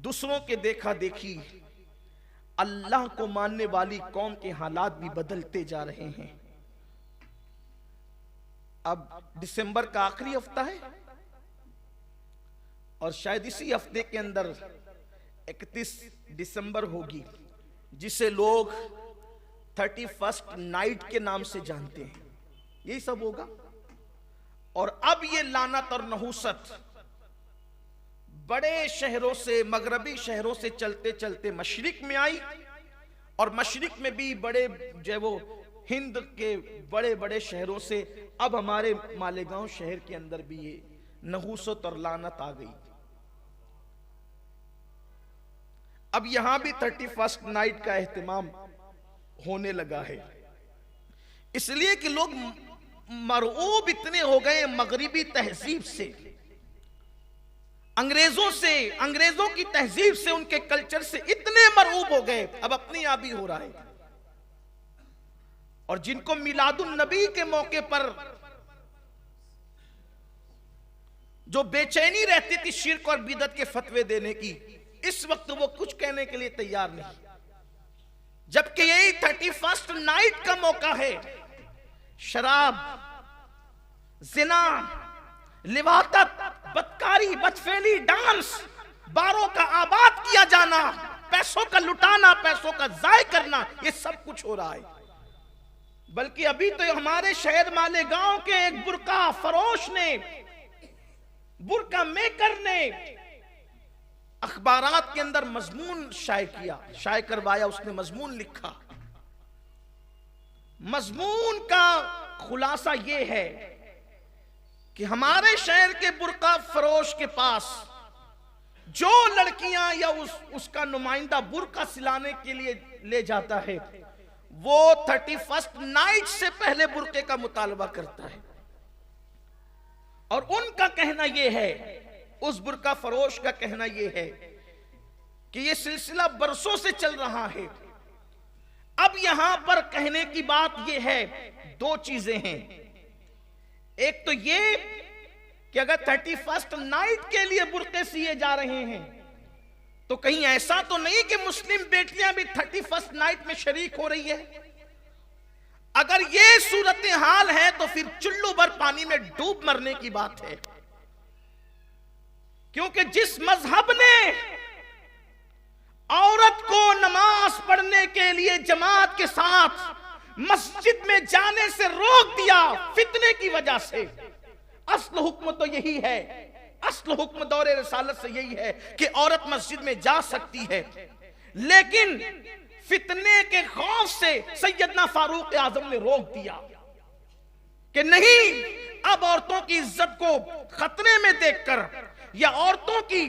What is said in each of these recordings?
दूसरों के देखा देखी अल्लाह को मानने वाली कौम के हालात भी बदलते जा रहे हैं। अब दिसंबर का आखिरी हफ्ता है और शायद इसी हफ्ते के अंदर 31 दिसंबर होगी, जिसे लोग 31st नाइट के नाम से जानते हैं। यही सब होगा। और अब ये लानत और नहुसत बड़े शहरों से, मगरबी शहरों से चलते चलते मशरिक में आई, और मशरिक में भी बड़े जो वो हिंद के बड़े बड़े शहरों से अब हमारे मालेगांव शहर के अंदर भी ये नहुसत और लानत आ गई। अब यहां भी 31st नाइट का एहतमाम होने लगा है, इसलिए कि लोग मरऊब इतने हो गए मगरिबी तहजीब से, अंग्रेजों की तहजीब से, उनके कल्चर से इतने मरऊब हो गए, अब अपने आप ही हो रहा है। और जिनको मिलादुन नबी के मौके पर जो बेचैनी रहती थी शिर्क और बिदअत के फतवे देने की, इस वक्त वो कुछ कहने के लिए तैयार नहीं, जबकि यही 31st नाइट का मौका है। शराब, जिना, लिवातत, बदकारी, बदफेली, डांस, बारों का आबाद किया जाना, पैसों का लुटाना, पैसों का जाय करना, ये सब कुछ हो रहा है। बल्कि अभी तो हमारे शहर मालेगांव के एक बुर्का फरोश ने, बुर्का मेकर ने अखबारात के अंदर मजमून शाये करवाया। उसने मजमून लिखा। मजमून का खुलासा यह है कि हमारे शहर के बुर्का फरोश के पास जो लड़कियां या उसका नुमाइंदा बुर्का सिलाने के लिए ले जाता है, वो 31st नाइट से पहले बुर्के का मुतालबा करता है। और उनका कहना यह है, उस बुर्का फरोश का कहना यह है कि यह सिलसिला बरसों से चल रहा है। अब यहां पर कहने की बात यह है, दो चीजें हैं। एक तो यह कि अगर 31st नाइट के लिए बुर्के सिए जा रहे हैं तो कहीं ऐसा तो नहीं कि मुस्लिम बेटियां भी 31st नाइट में शरीक हो रही है। अगर यह सूरत हाल है तो फिर चुल्लू भर पानी में डूब मरने की बात है। क्योंकि जिस मजहब ने औरत को नमाज पढ़ने के लिए जमात के साथ मस्जिद में जाने से रोक दिया फितने की वजह से, असल हुक्म तो यही है, असल हुक्म दौरे रिसालत से यही है कि औरत मस्जिद में जा सकती है। लेकिन फितने के खौफ से सैयदना फारूक आजम ने रोक दिया कि नहीं, अब औरतों की इज्जत को खतरे में देखकर या औरतों की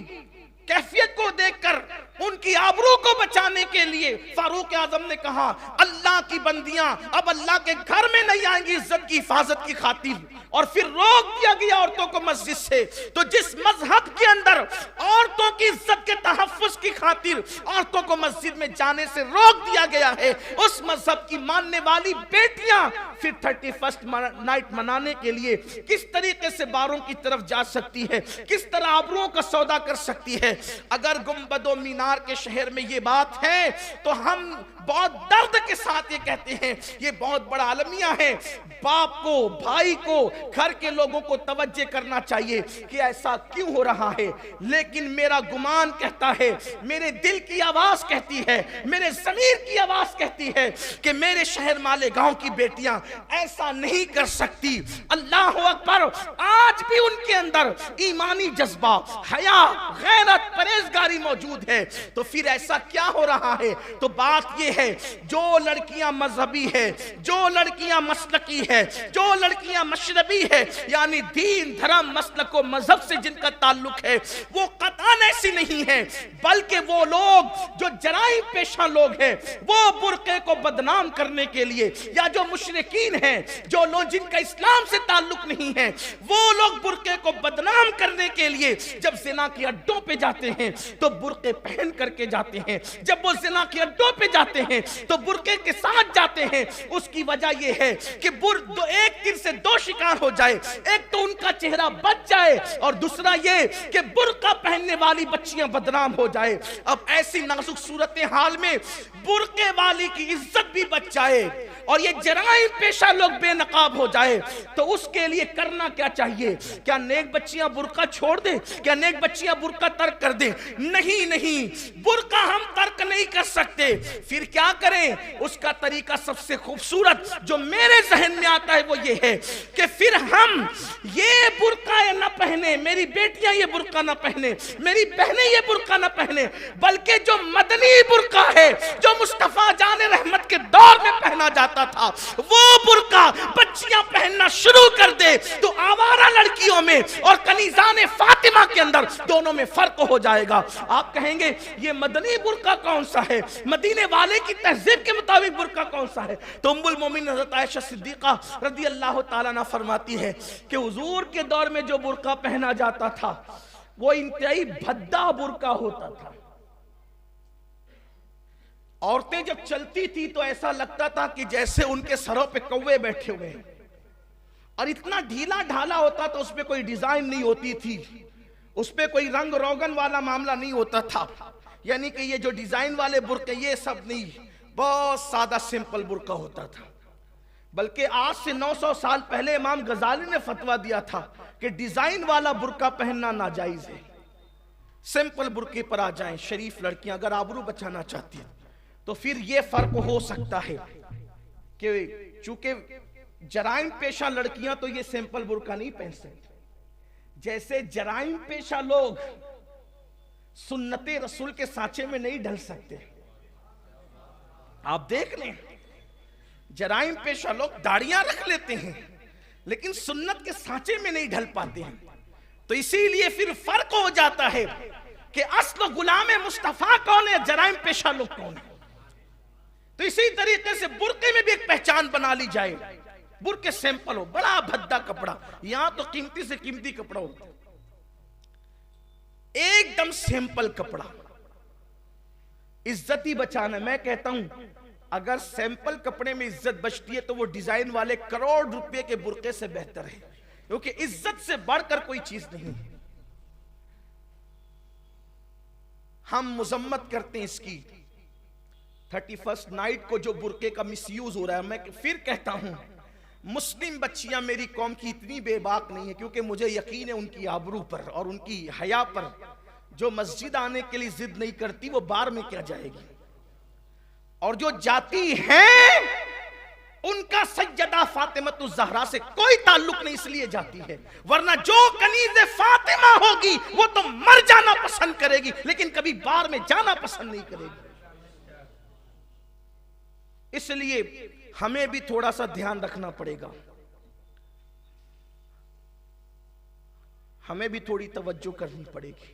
कैफियत को देखकर उनकी आबरू को बचाने के लिए फारूक आजम ने कहा, अल्लाह की बंदियां अब अल्लाह के घर में नहीं आएंगी इज्जत की हिफाजत की खातिर। और फिर रोक दिया गया औरतों को मस्जिद से। तो जिस मजहब के अंदर औरतों की इज्जत के तहफ्फुज की खातिर औरतों को मस्जिद में जाने से रोक दिया गया है, उस मजहब की मानने वाली बेटियां फिर 31st नाइट मनाने के लिए किस तरीके से बारों की तरफ जा सकती है, किस तरह आबरूओं का सौदा कर सकती है। अगर गुंबदो मीनार के शहर में ये बात है तो हम बहुत दर्द के साथ ये कहते हैं, ये बहुत बड़ा अलमिया है। बाप को, भाई को, घर के लोगों को तवज्जो करना चाहिए कि ऐसा क्यों हो रहा है। लेकिन मेरा गुमान कहता है, मेरे दिल की आवाज कहती है, मेरे ज़मीर की आवाज कहती है कि मेरे शहर मालेगांव की बेटियां ऐसा नहीं कर सकती। अल्लाह अकबर। आज भी उनके अंदर ईमानी जज्बा, हया, गैरत, परहेजगारी मौजूद है। तो फिर ऐसा क्या हो रहा है? तो बात यह है, जो लड़कियां मजहबी है, जो लड़कियां मसलकी है, जो लड़कियां मशरबी है, यानी दीन, धर्म, मसलक व मजहब से जिनका ताल्लुक है, वो कतई ऐसी नहीं है। बल्कि वो लोग जो जराइम पेशा लोग हैं, वो बुर्के को बदनाम करने के लिए, या जो मुशरिकीन हैं, जो लोग जिनका इस्लाम से ताल्लुक नहीं है, वो लोग बुर्के को बदनाम करने के लिए जब जिना के अड्डों पे जा जाते हैं तो बुर्के पहन करके जाते हैं, जब वो जिना के अड्डों पे जाते हैं तो बुर्के के साथ जाते हैं। उसकी वजह ये है कि एक तीर से दो शिकार हो जाए, एक तो उनका चेहरा बच जाए और दूसरा ये कि बुर्का पहनने वाली बच्चियां बदनाम हो जाए। अब ऐसी नाजुक सूरत हाल में बुर्के वाली की इज्जत भी बच जाए और ये जराइम पेशा लोग बेनकाब हो जाए, तो उसके लिए करना क्या चाहिए? क्या नेक बच्चियां बुर्का छोड़ दें? क्या नेक बच्चियां बुर्का तर्क कर दें? नहीं नहीं, बुर्का हम तर्क नहीं कर सकते। फिर क्या करें? उसका तरीका सबसे खूबसूरत जो मेरे जहन में आता है वो ये है कि फिर हम ये बुर्का न पहने, मेरी बेटियां ये बुर्का न पहने, मेरी बहनें ये बुर्का न पहने, बल्कि जो मदनी बुर्का है जो मुस्तफा जाने रहमत के दौर में पहना जाता था वो बुर्का बच्चियां पहनना शुरू कर दे, तो आवारा लड़कियों में और कनीजाने फातिमा के अंदर दोनों में फर्क हो जाएगा। आप कहेंगे ये मदनी बुर्का कौन सा है, मदीने वाले की तहजीब के मुताबिक बुर्का कौन सा है? तो उम्मुल मोमिन हज़रत आयशा सिद्दीक़ा रज़ी अल्लाह ताला अन्हा फरमाती है कि हुजूर के दौर में जो बुर्का पहना जाता था वो इंतहाई भद्दा बुर्का होता था। औरतें जब चलती थी तो ऐसा लगता था कि जैसे उनके सरों पे कौवे बैठे हुए हैं, और इतना ढीला ढाला होता था, उसमें कोई डिजाइन नहीं होती थी, उसपे कोई रंग रोगन वाला मामला नहीं होता था। यानी कि ये जो डिजाइन वाले बुर्के ये सब नहीं, बहुत सादा सिंपल बुर्का होता था। बल्कि आज से 900 साल पहले इमाम गजाली ने फतवा दिया था कि डिजाइन वाला बुर्का पहनना नाजायज है, सिंपल बुर्के पर आ जाएं शरीफ लड़कियां अगर आबरू बचाना चाहती हैं। तो फिर ये फर्क हो सकता है कि चूंकि जराइम पेशा लड़कियां तो ये सिंपल बुर्का नहीं पहन सकती, जैसे जराइम पेशा लोग सुन्नते रसूल के सांचे में नहीं ढल सकते। आप देख लें, जराइम पेशा लोग दाढ़ियां रख लेते हैं लेकिन सुन्नत के सांचे में नहीं ढल पाते हैं। तो इसीलिए फिर फर्क हो जाता है कि असल गुलाम मुस्तफा कौन है, जराइम पेशा लोग कौन है। तो इसी तरीके से बुर्के में भी एक पहचान बना ली जाए, बुर्के सिंपल हो, बड़ा भद्दा कपड़ा, यहां तो कीमती से कीमती कपड़ा होता है, एकदम सिंपल कपड़ा, इज्जत ही बचाना। मैं कहता हूं अगर सिंपल कपड़े में इज्जत बचती है तो वो डिजाइन वाले करोड़ रुपए के बुर्के से बेहतर है, क्योंकि इज्जत से बढ़कर कोई चीज नहीं है। हम मुजम्मत करते हैं इसकी 31st नाइट को जो बुर्के का मिसयूज हो रहा है। मैं फिर कहता हूं मुस्लिम बच्चियां मेरी कौम की इतनी बेबाक नहीं है, क्योंकि मुझे यकीन है उनकी आबरू पर और उनकी हया पर। जो मस्जिद आने के लिए जिद नहीं करती वो बार में क्या जाएगी, और जो जाती हैं उनका सैयदा फातिमा ज़हरा से कोई ताल्लुक नहीं, इसलिए जाती है। वरना जो कनीज़े फातिमा होगी वो तो मर जाना पसंद करेगी लेकिन कभी बार में जाना पसंद नहीं करेगी। इसलिए हमें भी थोड़ा सा ध्यान रखना पड़ेगा, हमें भी थोड़ी तवज्जो करनी पड़ेगी।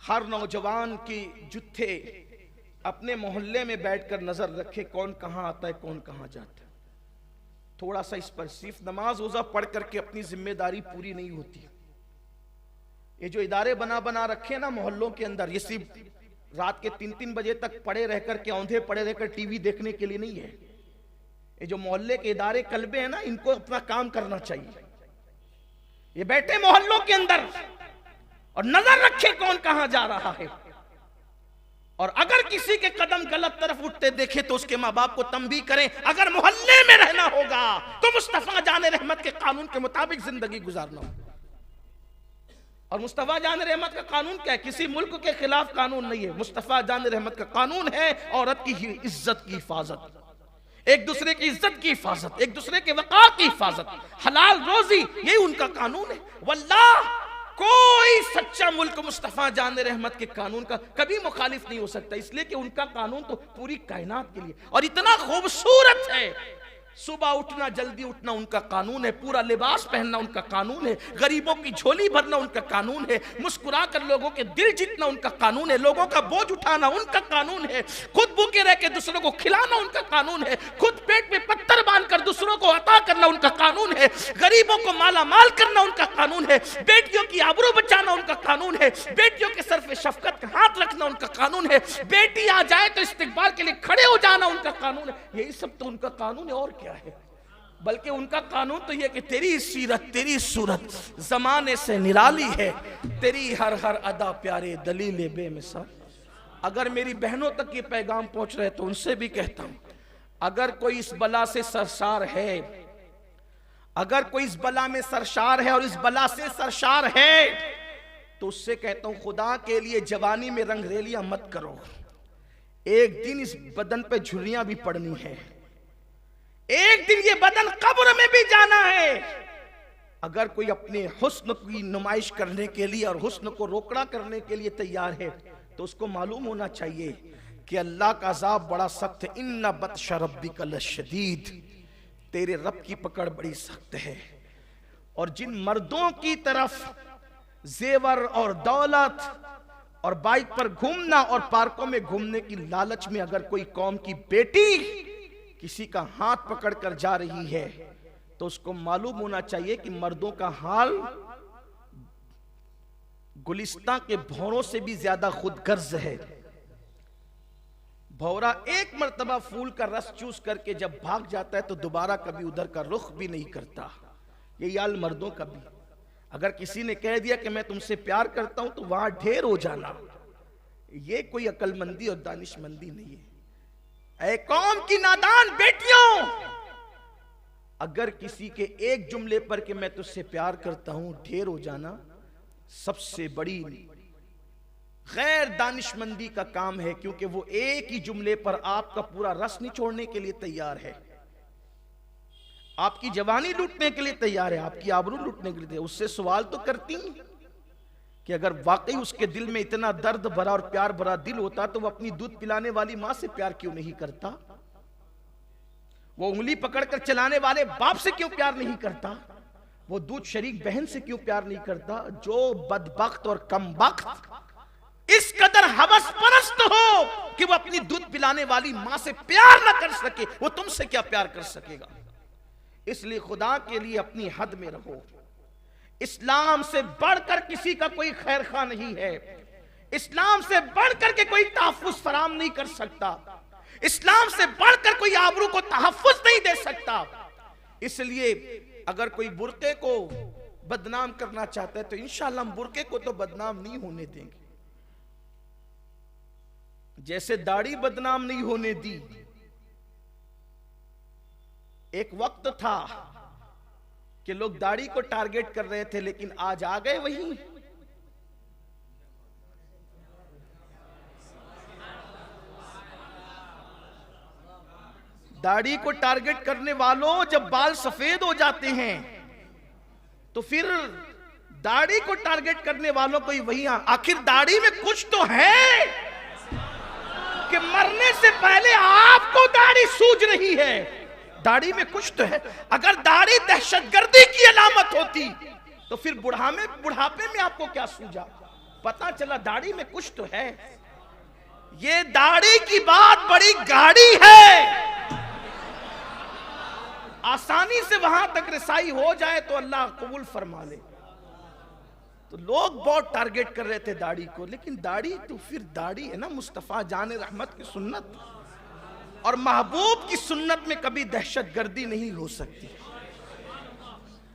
हर नौजवान की जुत्थे अपने मोहल्ले में बैठकर नजर रखे, कौन कहां आता है कौन कहां जाता है। थोड़ा सा इस पर सिर्फ नमाज रोजा पढ़ करके अपनी जिम्मेदारी पूरी नहीं होती। ये जो इदारे बना बना रखे ना मोहल्लों के अंदर, ये सिर्फ रात के 3-3 बजे तक पड़े रहकर के औंधे पड़े रहकर टीवी देखने के लिए नहीं है। ये जो मोहल्ले के इदारे कल्बे हैं ना, इनको अपना काम करना चाहिए। ये बैठे मोहल्लों के अंदर और नजर रखे कौन कहां जा रहा है, और अगर किसी के कदम गलत तरफ उठते देखे तो उसके माँ बाप को तंबीह करें। अगर मोहल्ले में रहना होगा तो मुस्तफा जाने रहमत के कानून के मुताबिक जिंदगी गुजारना होगा। और मुस्तफा जान रहमत का कानून क्या है? किसी मुल्क के खिलाफ कानून नहीं है। मुस्तफा जान रहमत का कानून है औरत की इज्जत की हिफाजत, एक दूसरे की इज्जत की हिफाजत, एक दूसरे के वक़ार की हिफाजत, हलाल रोजी, यही उनका कानून है। वल्लाह कोई सच्चा मुल्क मुस्तफा जान रहमत के कानून का कभी मुखालिफ नहीं हो सकता, इसलिए कि उनका कानून तो पूरी कायनात के लिए और इतना खूबसूरत है। सुबह उठना, जल्दी उठना उनका कानून है, पूरा लिबास पहनना उनका कानून है, गरीबों की झोली भरना उनका कानून है, मुस्कुरा कर लोगों के दिल जीतना उनका कानून है, लोगों का बोझ उठाना उनका कानून है, खुद भूखे रह के दूसरों को खिलाना उनका कानून है, खुद पेट में पत्थर बांधकर दूसरों को अता करना उनका कानून है, गरीबों को माला माल करना उनका कानून है, बेटियों की आबरू बचाना उनका कानून है, बेटियों के सर पे शफकत का हाथ रखना उनका कानून है, बेटी आ जाए तो इस्तिकबाल के लिए खड़े हो जाना उनका कानून है। यही सब तो उनका कानून है, और क्या है। बल्कि उनका कानून तो यह कि तेरी सीरत तेरी सूरत जमाने से निराली है, तेरी हर हर अदा प्यारे दलील बेमिसाल। अगर मेरी बहनों तक ये पैगाम पहुंच रहे तो उनसे भी कहता हूं, अगर कोई इस बला से सरशार है, अगर कोई इस बला में सरशार है और इस बला से सरशार है, तो उससे कहता हूं खुदा के लिए जवानी में रंगरेलियां मत करो। एक दिन इस बदन पे झुर्रियां भी पड़नी है, एक दिन ये बदन कब्र में भी जाना है। अगर कोई अपने हुस्न की नुमाइश करने के लिए और हुस्न को रोकड़ा करने के लिए तैयार है, तो उसको मालूम होना चाहिए कि अल्लाह का अज़ाब बड़ा सख्त है। इन्ना बत्श रब्बिका लशदीद, तेरे रब की पकड़ बड़ी सख्त है। और जिन मर्दों की तरफ जेवर और दौलत और बाइक पर घूमना और पार्कों में घूमने की लालच में अगर कोई कौम की बेटी किसी का हाथ पकड़कर जा रही है, तो उसको मालूम होना चाहिए कि मर्दों का हाल गुलिस्तां के भौरों से भी ज्यादा खुदगर्ज है। भौरा एक मर्तबा फूल का रस चूस करके जब भाग जाता है तो दोबारा कभी उधर का रुख भी नहीं करता। यही हाल मर्दों का भी। अगर किसी ने कह दिया कि मैं तुमसे प्यार करता हूं तो वहां ढेर हो जाना, ये कोई अकलमंदी और दानिशमंदी नहीं है। ऐ कौम की नादान बेटियों, अगर किसी के एक जुमले पर कि मैं तुझसे प्यार करता हूं ढेर हो जाना सबसे बड़ी गैर दानिशमंदी का काम है, क्योंकि वो एक ही जुमले पर आपका पूरा रस निचोड़ने के लिए तैयार है, आपकी जवानी लूटने के लिए तैयार है, आपकी आबरू लूटने के लिए। उससे सवाल तो करती कि अगर वाकई उसके दिल में इतना दर्द भरा और प्यार भरा दिल होता तो वो अपनी दूध पिलाने वाली मां से प्यार क्यों नहीं करता? वो उंगली पकड़कर चलाने वाले बाप से क्यों प्यार नहीं करता? वो दूध शरीक बहन से क्यों प्यार नहीं करता? जो बदबख्त और कमबख्त इस कदर हवस परस्त हो कि वो अपनी दूध पिलाने वाली मां से प्यार ना कर सके, वो तुमसे क्या प्यार कर सकेगा? इसलिए खुदा के लिए अपनी हद में रहो। इस्लाम से बढ़कर किसी का कोई खैर खा नहीं है, इस्लाम से बढ़कर के कोई तहफ्फुज फराम नहीं कर सकता, इस्लाम से बढ़कर कोई आबरू को तहफ्फुज नहीं दे सकता। इसलिए अगर कोई बुर्के को बदनाम करना चाहता है तो इंशाअल्लाह हम बुर्के को तो बदनाम नहीं होने देंगे। जैसे दाढ़ी बदनाम नहीं होने दी, एक वक्त था कि लोग दाढ़ी को टारगेट कर रहे थे, लेकिन आज आ गए वहीं। दाढ़ी को टारगेट करने वालों जब बाल सफेद हो जाते हैं तो फिर दाढ़ी को टारगेट करने वालों को ही वही, आखिर दाढ़ी में कुछ तो है कि मरने से पहले आपको दाढ़ी सूझ रही है। दाढ़ी में कुछ तो है। अगर दाढ़ी दहशतगर्दी की अलामत होती तो फिर बुढ़ापे में आपको क्या सूझा? पता चला दाढ़ी में कुछ तो है। ये दाढ़ी की बात बड़ी गाढ़ी है, आसानी से वहां तक रसाई हो जाए तो अल्लाह कबूल फरमा ले। तो लोग बहुत टारगेट कर रहे थे दाढ़ी को, लेकिन दाढ़ी तो फिर दाढ़ी है ना, मुस्तफा जान रहमत की सुन्नत, और महबूब की सुन्नत में कभी दहशतगर्दी नहीं हो सकती।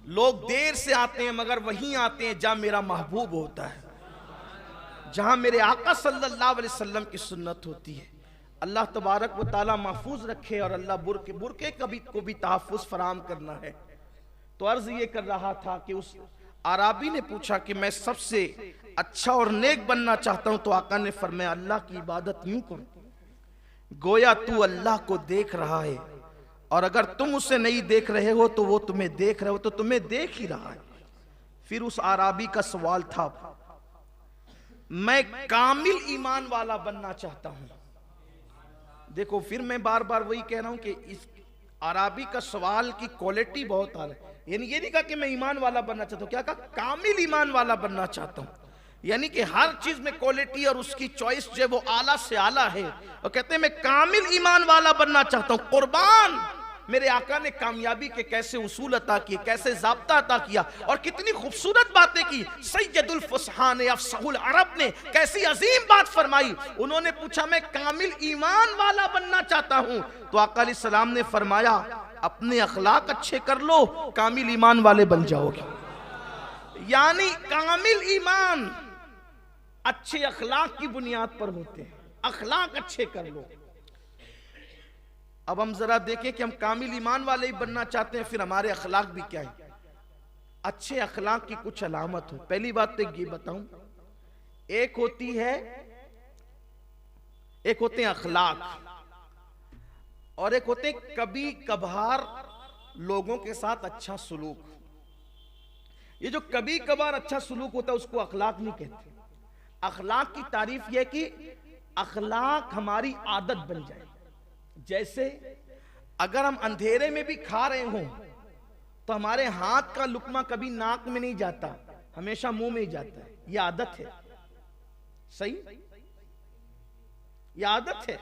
लोग देर से आते हैं मगर वहीं आते हैं जहां मेरा महबूब होता है, जहां मेरे आका सल्लल्लाहु अलैहि वसल्लम की सुन्नत होती है। अल्लाह तबारक व ताला महफूज रखे, और अल्लाह बुरके कभी को भी तहफ़्फ़ुज़ फराम करना है। तो अर्ज ये कर रहा था कि उस आराबी ने पूछा कि मैं सबसे अच्छा और नेक बनना चाहता हूं, तो आका ने फरमाया अल्लाह की इबादत यूं करो गोया तू अल्लाह को देख रहा है, और अगर तुम उसे नहीं देख रहे हो तो वो तुम्हें देख रहे हो, तो तुम्हें देख ही रहा है। फिर उस आराबी का सवाल था, मैं कामिल ईमान वाला बनना चाहता हूं। देखो फिर मैं बार बार वही कह रहा हूं कि इस अराबी का सवाल की क्वालिटी बहुत आला है। यानी ये नहीं कहा कि मैं ईमान वाला बनना चाहता हूँ, क्या कहा? कामिल ईमान वाला बनना चाहता हूँ। यानी कि हर चीज में क्वालिटी और उसकी चॉइस जो है वो आला से आला है। और कहते हैं मैं कामिल ईमान वाला बनना चाहता हूँ। कुर्बान मेरे आका ने कामयाबी के कैसे उसूल अता किए, कैसे ज़ाब्ता अता किया, और कितनी खूबसूरत बातें की। सैयदुल फुसहा ने, अफसहुल अरब ने कैसी अजीम बात फरमाई। उन्होंने पूछा मैं कामिल ईमान वाला बनना चाहता हूं, तो आका अलैहिस्सलाम ने फरमाया अपने अखलाक अच्छे कर लो, कामिल ईमान वाले बन जाओगे। यानी कामिल ईमान अच्छे अखलाक की बुनियाद पर होते हैं। अखलाक अच्छे कर लो। अब हम जरा देखें कि हम कामिल ईमान वाले ही बनना चाहते हैं, फिर हमारे अखलाक भी क्या है। अच्छे अखलाक की कुछ अलामत हो। पहली बात तो ये बताऊं, एक होते हैं अखलाक, और एक होते हैं कभी कभार लोगों के साथ अच्छा सुलूक। ये जो कभी कभार अच्छा सुलूक होता है उसको अखलाक नहीं कहते। अखलाक की तारीफ यह कि अखलाक हमारी आदत बन जाए। जैसे अगर हम अंधेरे में भी खा रहे हों तो हमारे हाथ का लुकमा कभी नाक में नहीं जाता, हमेशा मुंह में ही जाता है। यह आदत है। सही, यह आदत है।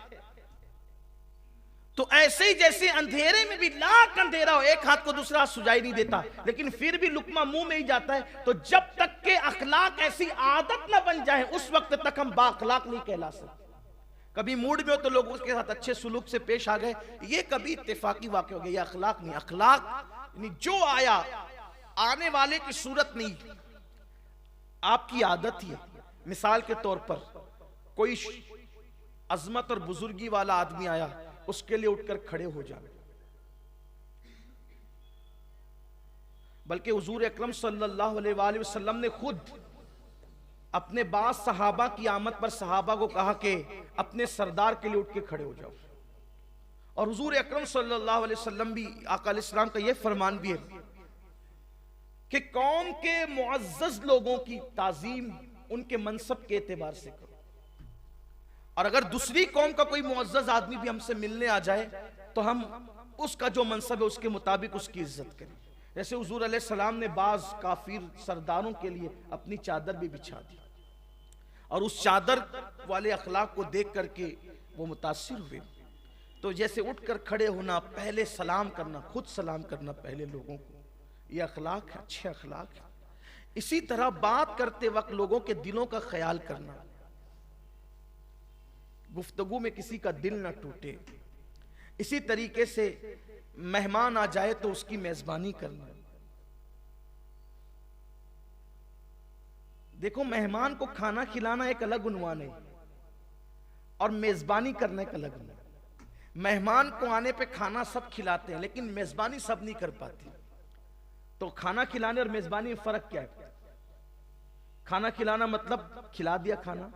तो ऐसे ही जैसे अंधेरे में भी लाख अंधेरा हो, एक हाथ को दूसरा हाथ सुझाई नहीं देता, लेकिन फिर भी लुकमा मुंह में ही जाता है। तो जब तक के अखलाक ऐसी आदत ना बन जाए उस वक्त तक हम बाअखलाक नहीं कहला सकते। कभी मूड में हो तो लोगों के साथ अच्छे सुलूक से पेश आ गए, ये कभी इत्तेफाकी वाक़या हो गया, ये अखलाक नहीं। अखलाक यानी जो आया आने वाले की सूरत नहीं, आपकी आदत ही है। मिसाल के तौर पर कोई अजमत और बुजुर्गी वाला आदमी आया, उसके लिए उठकर खड़े हो जाए। बल्कि हुजूर अकरम सल्लल्लाहु अलैहि वसल्लम ने खुद अपने बाद सहाबा की आमद पर सहाबा को कहा कि अपने सरदार के लिए उठ के खड़े हो जाओ। और हुजूर अकरम सल्लल्लाहु अलैहि वसल्लम भी, आका अलैहिस्सलाम का यह फरमान भी है कि कौम के मुअज़्ज़ज़ लोगों की ताज़ीम उनके मनसब के एतबार से करो, और अगर दूसरी कौम का कोई मुअज़्ज़ज़ आदमी भी हमसे मिलने आ जाए तो हम उसका जो मनसब है उसके मुताबिक उसकी इज्जत करें। जैसे हुजूर अलैहिस्सलाम ने बाज काफिर सरदारों के लिए अपनी चादर भी बिछा दी, और उस चादर वाले अखलाक को देख करके वो मुतासिर हुए। तो जैसे उठकर खड़े होना, पहले सलाम करना, खुद सलाम करना पहले लोगों को, ये अखलाक है, अच्छे अखलाक है। इसी तरह बात करते वक्त लोगों के दिलों का ख्याल करना, गुफ्तगू में किसी का दिल ना टूटे। इसी तरीके से मेहमान आ जाए तो उसकी मेजबानी करना। देखो, मेहमान को खाना खिलाना एक अलग उन्वान है और मेजबानी करना एक अलग उन्वान। मेहमान को आने पे खाना सब खिलाते हैं, लेकिन मेजबानी सब नहीं कर पाते। तो खाना खिलाने और मेजबानी में फर्क क्या है? खाना खिलाना मतलब खिला दिया खाना,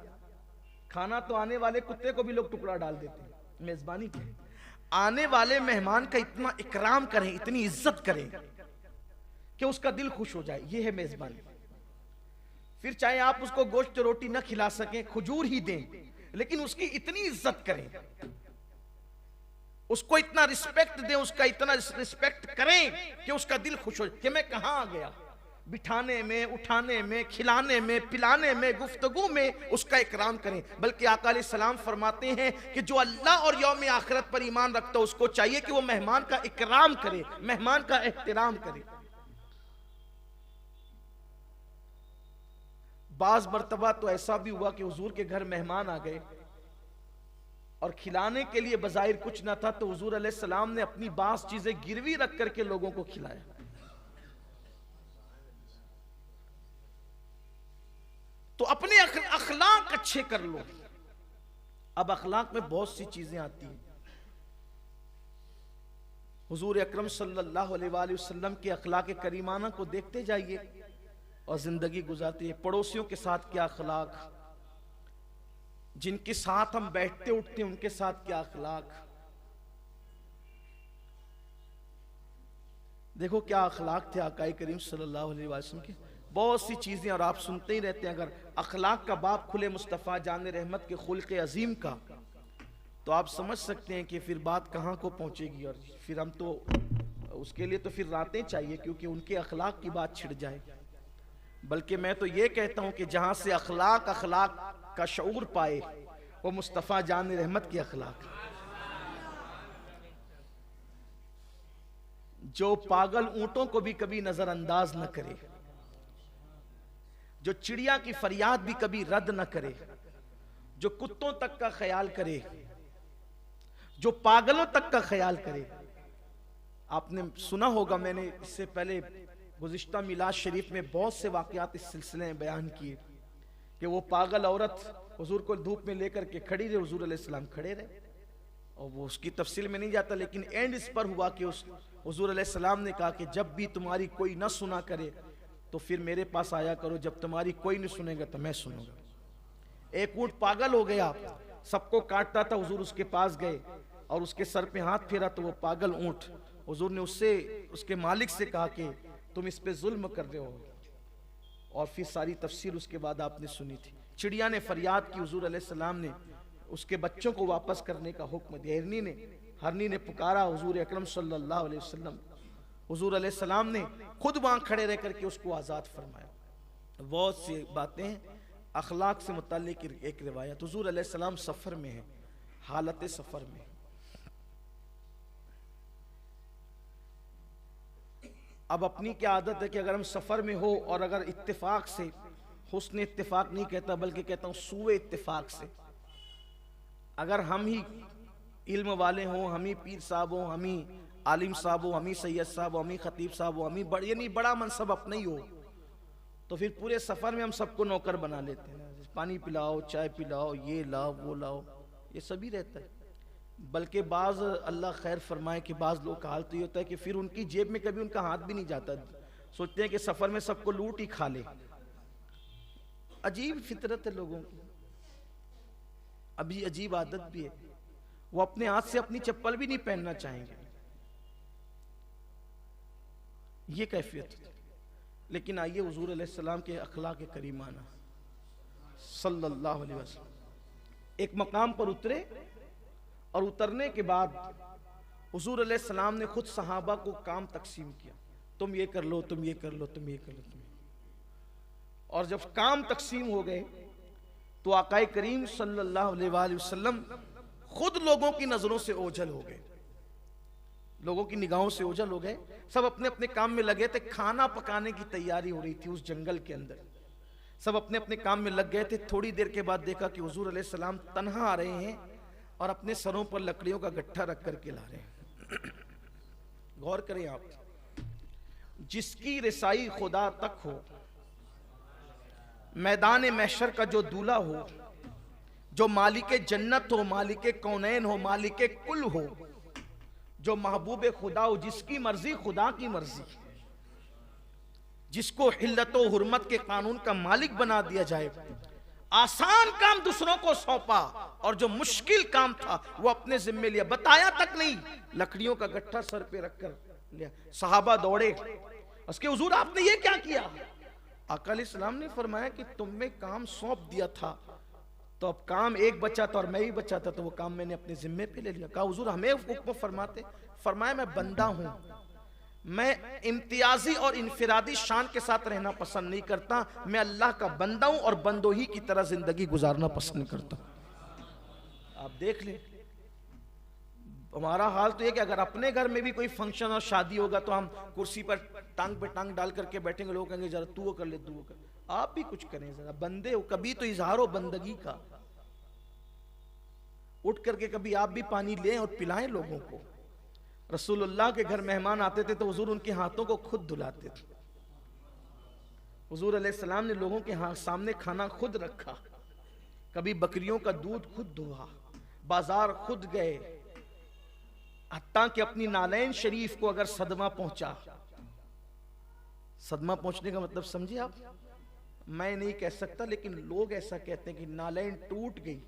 खाना तो आने वाले कुत्ते को भी लोग टुकड़ा डाल देते हैं। मेजबानी क्या है? आने वाले मेहमान का इतना इकराम करें, इतनी इज्जत करें कि उसका दिल खुश हो जाए, यह है मेजबानी। फिर चाहे आप उसको गोश्त रोटी न खिला सकें, खजूर ही दें, लेकिन उसकी इतनी इज्जत करें, उसको इतना रिस्पेक्ट दें, उसका इतना रिस्पेक्ट करें कि उसका दिल खुश हो कि मैं कहां आ गया। बिठाने में, उठाने में, खिलाने में, पिलाने में, गुफ्तगू में उसका इकराम करें। बल्कि आका अलैहिस्सलाम फरमाते हैं कि जो अल्लाह और यौम आखिरत पर ईमान रखता है उसको चाहिए कि वो मेहमान का इकराम करे, मेहमान का एहतराम करे। बाज मर्तबा तो ऐसा भी हुआ कि हुजूर के घर मेहमान आ गए और खिलाने के लिए बज़ाहिर कुछ ना था, तो हुजूर अलैहिस्सलाम ने अपनी बास चीजें गिरवी रख करके लोगों को खिलाया। तो अपने अखलाक अच्छे कर लो। अब अखलाक में बहुत सी चीजें आती हैं। हुजूर अकरम सल्लल्लाहु अलैहि वसल्लम के अखलाक करीमाना को देखते जाइए और जिंदगी गुजारते हैं। पड़ोसियों के साथ क्या अखलाक, जिनके साथ हम बैठते उठते हैं उनके साथ क्या अखलाक। देखो क्या अखलाक थे आका करीम सल्लल्लाहु अलैहि वसल्लम के। बहुत सी चीजें और आप सुनते ही रहते हैं। अगर अखलाक का बाप खुले मुस्तफ़ा जान रहमत के खुल्क़ अजीम का, तो आप समझ सकते हैं कि फिर बात कहाँ को पहुंचेगी। और फिर हम तो उसके लिए तो फिर रातें चाहिए, क्योंकि उनके अखलाक की बात छिड़ जाए। बल्कि मैं तो ये कहता हूं कि जहां से अखलाक का शऊर पाए वो मुस्तफ़ा जान रहमत की अखलाक। जो पागल ऊंटों को भी कभी नजरअंदाज न करे, जो चिड़िया की फरियाद भी कभी रद्द न करे, जो कुत्तों तक का ख्याल करे, जो पागलों तक का ख्याल करे। आपने सुना होगा, मैंने इससे पहले गुज़िश्ता मिलाद शरीफ में बहुत से वाक़यात इस सिलसिले में बयान किए कि वो पागल औरत हुजूर को धूप में लेकर के खड़ी रहे, हुजूर अलैहिस्सलाम खड़े रहे। और वो उसकी तफसील में नहीं जाता, लेकिन एंड इस पर हुआ कि उस हुजूर अलैहिस्सलाम ने कहा कि जब भी तुम्हारी कोई न सुना करे तो फिर मेरे पास आया करो, जब तुम्हारी कोई नहीं सुनेगा तो मैं सुनूंगा। एक ऊंट पागल हो गया, सबको काटता था, हुजूर उसके पास गए और उसके सर पे हाथ फेरा तो वो पागल ऊंट, हुजूर ने उसके मालिक से कहा कि तुम इस पे जुल्म कर रहे हो। और फिर सारी तफसीर उसके बाद आपने सुनी थी। चिड़िया ने फरियाद की, हुजूर अलैहिस्सलाम ने उसके बच्चों को वापस करने का हुक्म दिया। हरनी ने पुकारा हुजूर अकरम सल्लल्लाहु अलैहि वसल्लम, हुजूर अलैहिस्सलाम ने खुद वहां खड़े रह करके उसको आज़ाद फरमाया। बहुत सी बातें अखलाक से मुताल्लिक एक रिवायत, हुजूर अलैहिस्सलाम सफ़र में है, हालत सफ़र में। अब अपनी क्या आदत है कि अगर हम सफ़र में हो और अगर इत्तेफाक से, हुस्न इत्तेफाक नहीं कहता बल्कि कहता हूँ सूए इत्तेफाक से, अगर हम ही इल्म वाले हों, हम ही पीर साहब हों, हम ही आलिम साहब हो, हम ही सैयद साहब हो, हम ही खतीब साहब हो, हम ही यानी बड़ा मनसब अपना ही हो, तो फिर पूरे सफ़र में हम सबको नौकर बना लेते हैं। पानी पिलाओ, चाय पिलाओ, ये लाओ वो लाओ, ये सभी रहता है। बल्कि बाज़ अल्लाह खैर फरमाए कि बाज़ लोग का हाल तो ये होता है कि फिर उनकी जेब में कभी उनका हाथ भी नहीं जाता, सोचते हैं कि सफ़र में सबको लूट ही खा ले। अजीब फितरत है लोगों की, अभी अजीब आदत भी है, वो अपने हाथ से अपनी चप्पल भी नहीं पहनना चाहेंगे, ये कैफियत। लेकिन आइए हुजूर अलैहिस्सलाम के अखलाक करीमाना सल्लल्लाहु अलैहि वसल्लम एक मकाम पर उतरे और उतरने के बाद हुजूर अलैहिस्सलाम ने खुद सहाबा को काम तकसीम किया, तुम ये कर लो, तुम ये कर लो, तुम ये कर लो, तुम। और जब काम तकसीम हो गए तो आकाए करीम सल्लल्लाहु अलैहि वसल्लम खुद लोगों की नजरों से ओझल हो गए, लोगों की निगाहों से ओझल हो गए। सब अपने अपने काम में लगे थे, खाना पकाने की तैयारी हो रही थी उस जंगल के अंदर, सब अपने अपने काम में लग गए थे। थोड़ी देर के बाद देखा कि हुजूर अलैहिस्सलाम तन्हा आ रहे हैं और अपने सरों पर लकड़ियों का गट्ठा रख करके ला रहे हैं। गौर करें आप, जिसकी रिसाई खुदा तक हो, मैदान महशर का जो दूल्हा हो, जो मालिक जन्नत हो, मालिक कौनैन हो, मालिक कुल हो, जो महबूब खुदा हो, जिसकी मर्जी खुदा की मर्जी, जिसको हिल्लत व हुर्मत के कानून का मालिक बना दिया जाए, आसान काम दूसरों को सौंपा और जो मुश्किल काम था वो अपने जिम्मे लिया, बताया तक नहीं, लकड़ियों का गट्ठा सर पे रखकर लिया। सहाबा दौड़े, उसके हुजूर आपने ये क्या किया? आका अलैहिस्सलाम ने फरमाया कि तुम्हें काम सौंप दिया था, तो अब काम एक बचा था और मैं ही बचा था, तो वो काम मैंने अपने जिम्मे पे ले लिया। कहा हुजूर हमें हुक्म फरमाते? फरमाया मैं बंदा हूं, मैं इम्तियाजी और इनफिरादी शान के साथ रहना पसंद नहीं करता, मैं अल्लाह का बंदा हूं और बंदोही की तरह जिंदगी गुजारना पसंद करता। आप देख ले, हमारा हाल तो ये कि अगर अपने घर में भी कोई फंक्शन और शादी होगा तो हम कुर्सी पर टांग पे टांग डाल करके बैठेंगे, लोग कहेंगे जरा तू वो कर ले, तू वो कर। आप भी कुछ करें, जरा बंदे हो, कभी तो इजहार हो बंदगी का, उठ करके कभी आप भी पानी लें और पिलाएं लोगों को। रसूलुल्लाह के घर मेहमान आते थे तो हुजूर उनके हाथों को खुद धुलाते थे। हुजूर अलैहिस्सलाम ने लोगों के सामने खाना खुद रखा, कभी बकरियों का दूध खुद दुहा, बाजार खुद गए, हत्ता कि अपनी नालैन शरीफ को अगर सदमा पहुंचा, सदमा पहुंचने का मतलब समझिए आप, मैं नहीं कह सकता लेकिन लोग ऐसा कहते हैं कि नालैन टूट गई।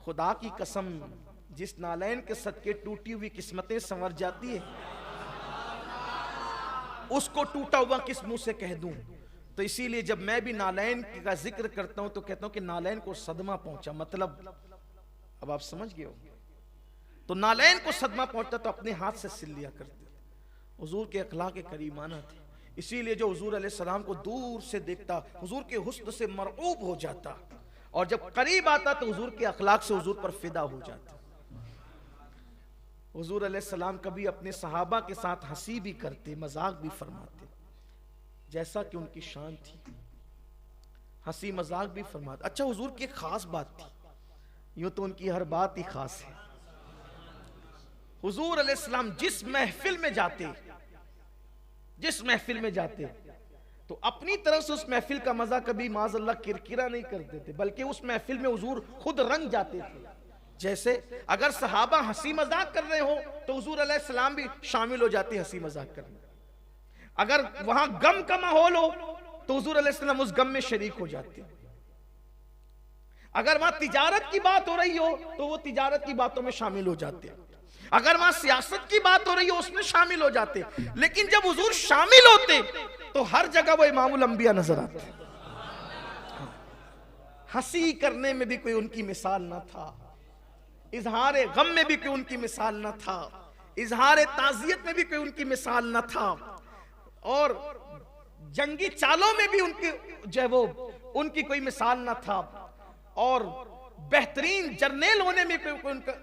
खुदा की कसम, जिस नालैन के सदके टूटी हुई किस्मतें संवर जाती है, उसको टूटा हुआ किस मुंह से कह दूं? तो इसीलिए जब मैं भी नालैन का जिक्र करता हूं तो कहता हूं कि नालैन को सदमा पहुंचा, मतलब अब आप समझ गए हो। तो नालैन को सदमा पहुंचता तो अपने हाथ से सिल लिया करते थे। हुजूर के अखलाक के करीमाना थे, इसीलिए जो हुजूर अलैहिस्सलाम को दूर से देखता हुजूर के हुस्न से मरऊब हो जाता, और जब करीब आता तो हुजूर के अखलाक से हुजूर पर फिदा हो जाता। हुजूर अलैहिस्सलाम कभी अपने सहाबा के साथ हंसी भी करते, मजाक भी फरमाते, जैसा कि उनकी शान थी, हंसी मजाक भी फरमाते। अच्छा, हुजूर की खास बात थी, यूं तो उनकी हर बात ही खास है। हुजूर अलैहिस्सलाम जिस महफिल में जाते तो अपनी तरफ से उस महफिल का मजा कभी माज़अल्लाह किरकिरा नहीं करते थे, बल्कि उस महफिल में हुजूर खुद रंग जाते थे। जैसे अगर सहाबा हंसी मजाक कर रहे हो तो हुजूर अलैहिस्सलाम भी शामिल हो जाते हंसी मजाक करने। अगर वहां गम का माहौल हो तो हुजूर अलैहिस्सलाम उस गम में शरीक हो जाते। अगर वहां तिजारत की बात हो रही हो तो वो तिजारत की बातों में शामिल हो जाते। अगर वहां सियासत की बात हो रही हो उसमें शामिल हो जाते। लेकिन जब हुजूर शामिल होते तो हर जगह वो इमामुल अंबिया नजर आते। हंसी करने में भी कोई उनकी मिसाल ना था, इजहार गम में भी कोई उनकी मिसाल ना था, इजहार ताजियत में भी कोई उनकी मिसाल ना था, और जंगी चालों में भी उनकी कोई मिसाल ना था, और बेहतरीन जर्नेल होने में कोई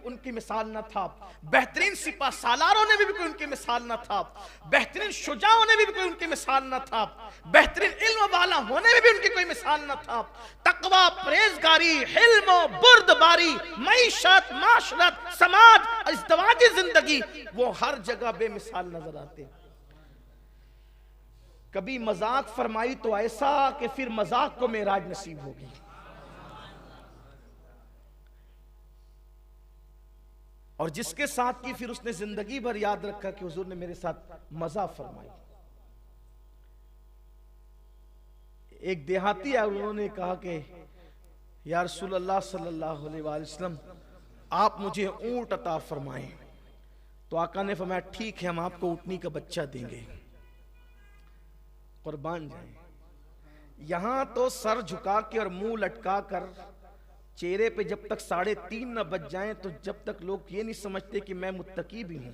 उनकी मिसाल न था, बेहतरीन सिपा सालार होने में भी कोई उनकी मिसाल न था, बेहतरीन शुजा होने में भी कोई उनकी मिसाल न था, बेहतरीन इल्म वाला होने में भी उनकी कोई मिसाल न था। तकवा, परहेजगारी, हिल्म, बुर्दबारी, मईशत, माशरत, समाज, इज़्दिवाजी जिंदगी, वो हर जगह बेमिसाल नजर आते। कभी मजाक फरमाई तो ऐसा कि फिर मजाक को मेराज नसीब होगी। और जिसके साथ की फिर उसने जिंदगी भर याद रखा कि हुजूर ने मेरे साथ मजा फरमाई। एक देहाती है, उन्होंने कहा कि या रसूलल्लाह सल्लल्लाहु अलैहि वसल्लम, आप मुझे ऊंट अता फरमाएं। तो आका ने फरमाया ठीक है, हम आपको ऊँटनी का बच्चा देंगे, कुर्बान जाए। यहां तो सर झुका के और मुंह लटका कर चेहरे पे जब तक 3:30 न बज जाएं तो जब तक लोग ये नहीं समझते कि मैं मुत्तकी भी हूं।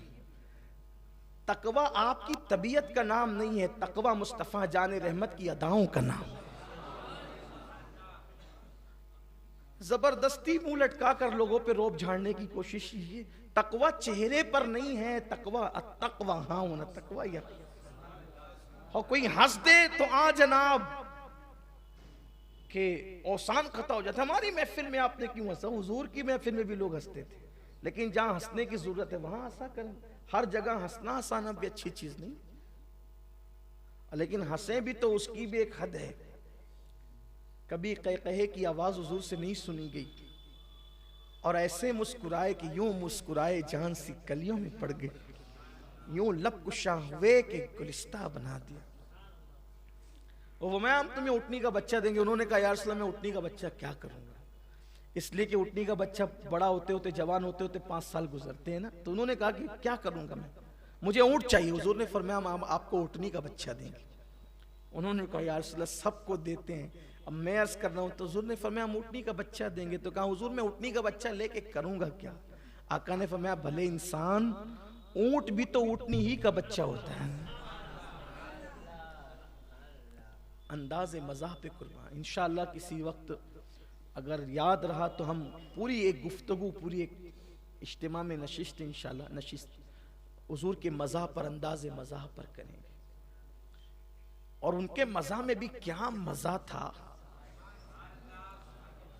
तकवा आपकी तबीयत का नाम नहीं है, तकवा मुस्तफा जाने रहमत की अदाओं का नाम। जबरदस्ती मुंह लटका कर लोगों पे रोब झाड़ने की कोशिश, ये तकवा चेहरे पर नहीं है, तकवा तकवा हाँ होना तकवा। या और कोई हंस दे तो आ जनाब के औसान खता हो जाता। हमारी महफिल में आपने क्यों हंसा? हुजूर की महफिल में भी लोग हंसते थे, लेकिन जहां हंसने की जरूरत है वहां हंसा करें। हर जगह हंसना हंसाना भी अच्छी चीज नहीं, लेकिन हंसे भी तो उसकी भी एक हद है। कभी कहे की आवाज हुजूर से नहीं सुनी गई और ऐसे मुस्कुराए कि यूं मुस्कुराए जान सी कलियों में पड़ गए, यूं लब कुशा हुए कि गुलिस्ता बना दिया। वो मैं हम तुम्हें ऊँटनी का बच्चा देंगे। उन्होंने कहा यार रसूलल्लाह मैं ऊँटनी का बच्चा क्या करूंगा? इसलिए कि ऊँटनी का बच्चा बड़ा होते होते जवान होते होते 5 साल गुजरते हैं ना। तो उन्होंने कहा कि क्या करूंगा मैं, मुझे ऊँट चाहिए। हुजूर ने फरमाया हम आपको ऊँटनी का बच्चा देंगे। उन्होंने कहा यार रसूलल्लाह सबको देते हैं, अब मैं अर्ज कर रहा हूँ। तो हुजूर ने फरमाया हम ऊँटनी का बच्चा देंगे। तो कहा हुजूर मैं ऊँटनी का बच्चा लेके करूंगा क्या? आका ने फरमाया भले इंसान, ऊँट भी तो ऊँटनी ही का बच्चा होता है। अंदाज़े मज़ाह पे कुर्बान। इंशाअल्लाह किसी वक्त अगर याद रहा तो हम पूरी एक गुफ्तगू, पूरी एक इज्तिमा में नशिस्त इंशाअल्लाह नशिस्त हुजूर के मज़ाह पर, अंदाज़े मज़ाह पर करेंगे। और उनके मज़ाह में भी क्या मज़ा था।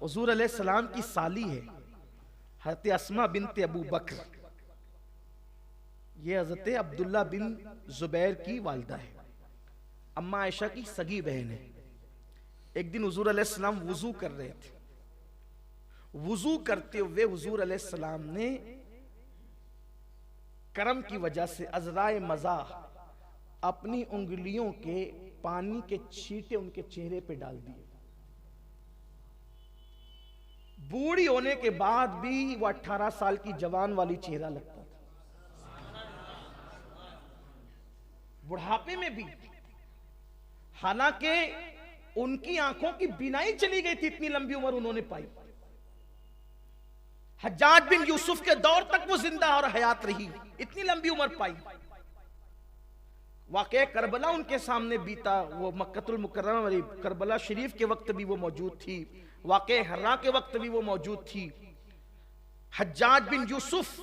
हुजूर अलैहिस्सलाम की साली है हज़रत अस्मा बिनते अबू बकर, ये हज़रत अब्दुल्ला बिन जुबैर की वालिदा है, अम्मा आयशा की सगी बहन है। एक दिन हुजूर अलैहिस्सलाम वुजू कर रहे थे। वुजू करते हुए हुजूर अलैहिस्सलाम ने करम की वजह से अज़राए मज़ा अपनी उंगलियों के पानी के छींटे उनके चेहरे पे डाल दिए। बूढ़ी होने के बाद भी वो 18 साल की जवान वाली चेहरा लगता था, बुढ़ापे में भी। हालांकि उनकी आंखों की बीनाई चली गई थी, इतनी लंबी उम्र उन्होंने पाई। हज्जाज बिन यूसुफ के दौर तक वो जिंदा और हयात रही, इतनी लंबी उम्र पाई। वाक़या करबला उनके सामने बीता, वो मक्कतुल मुकर्रमा करबला शरीफ के वक्त भी वो मौजूद थी, वाक़या हर्रा के वक्त भी वो मौजूद थी, हज्जाज बिन यूसुफ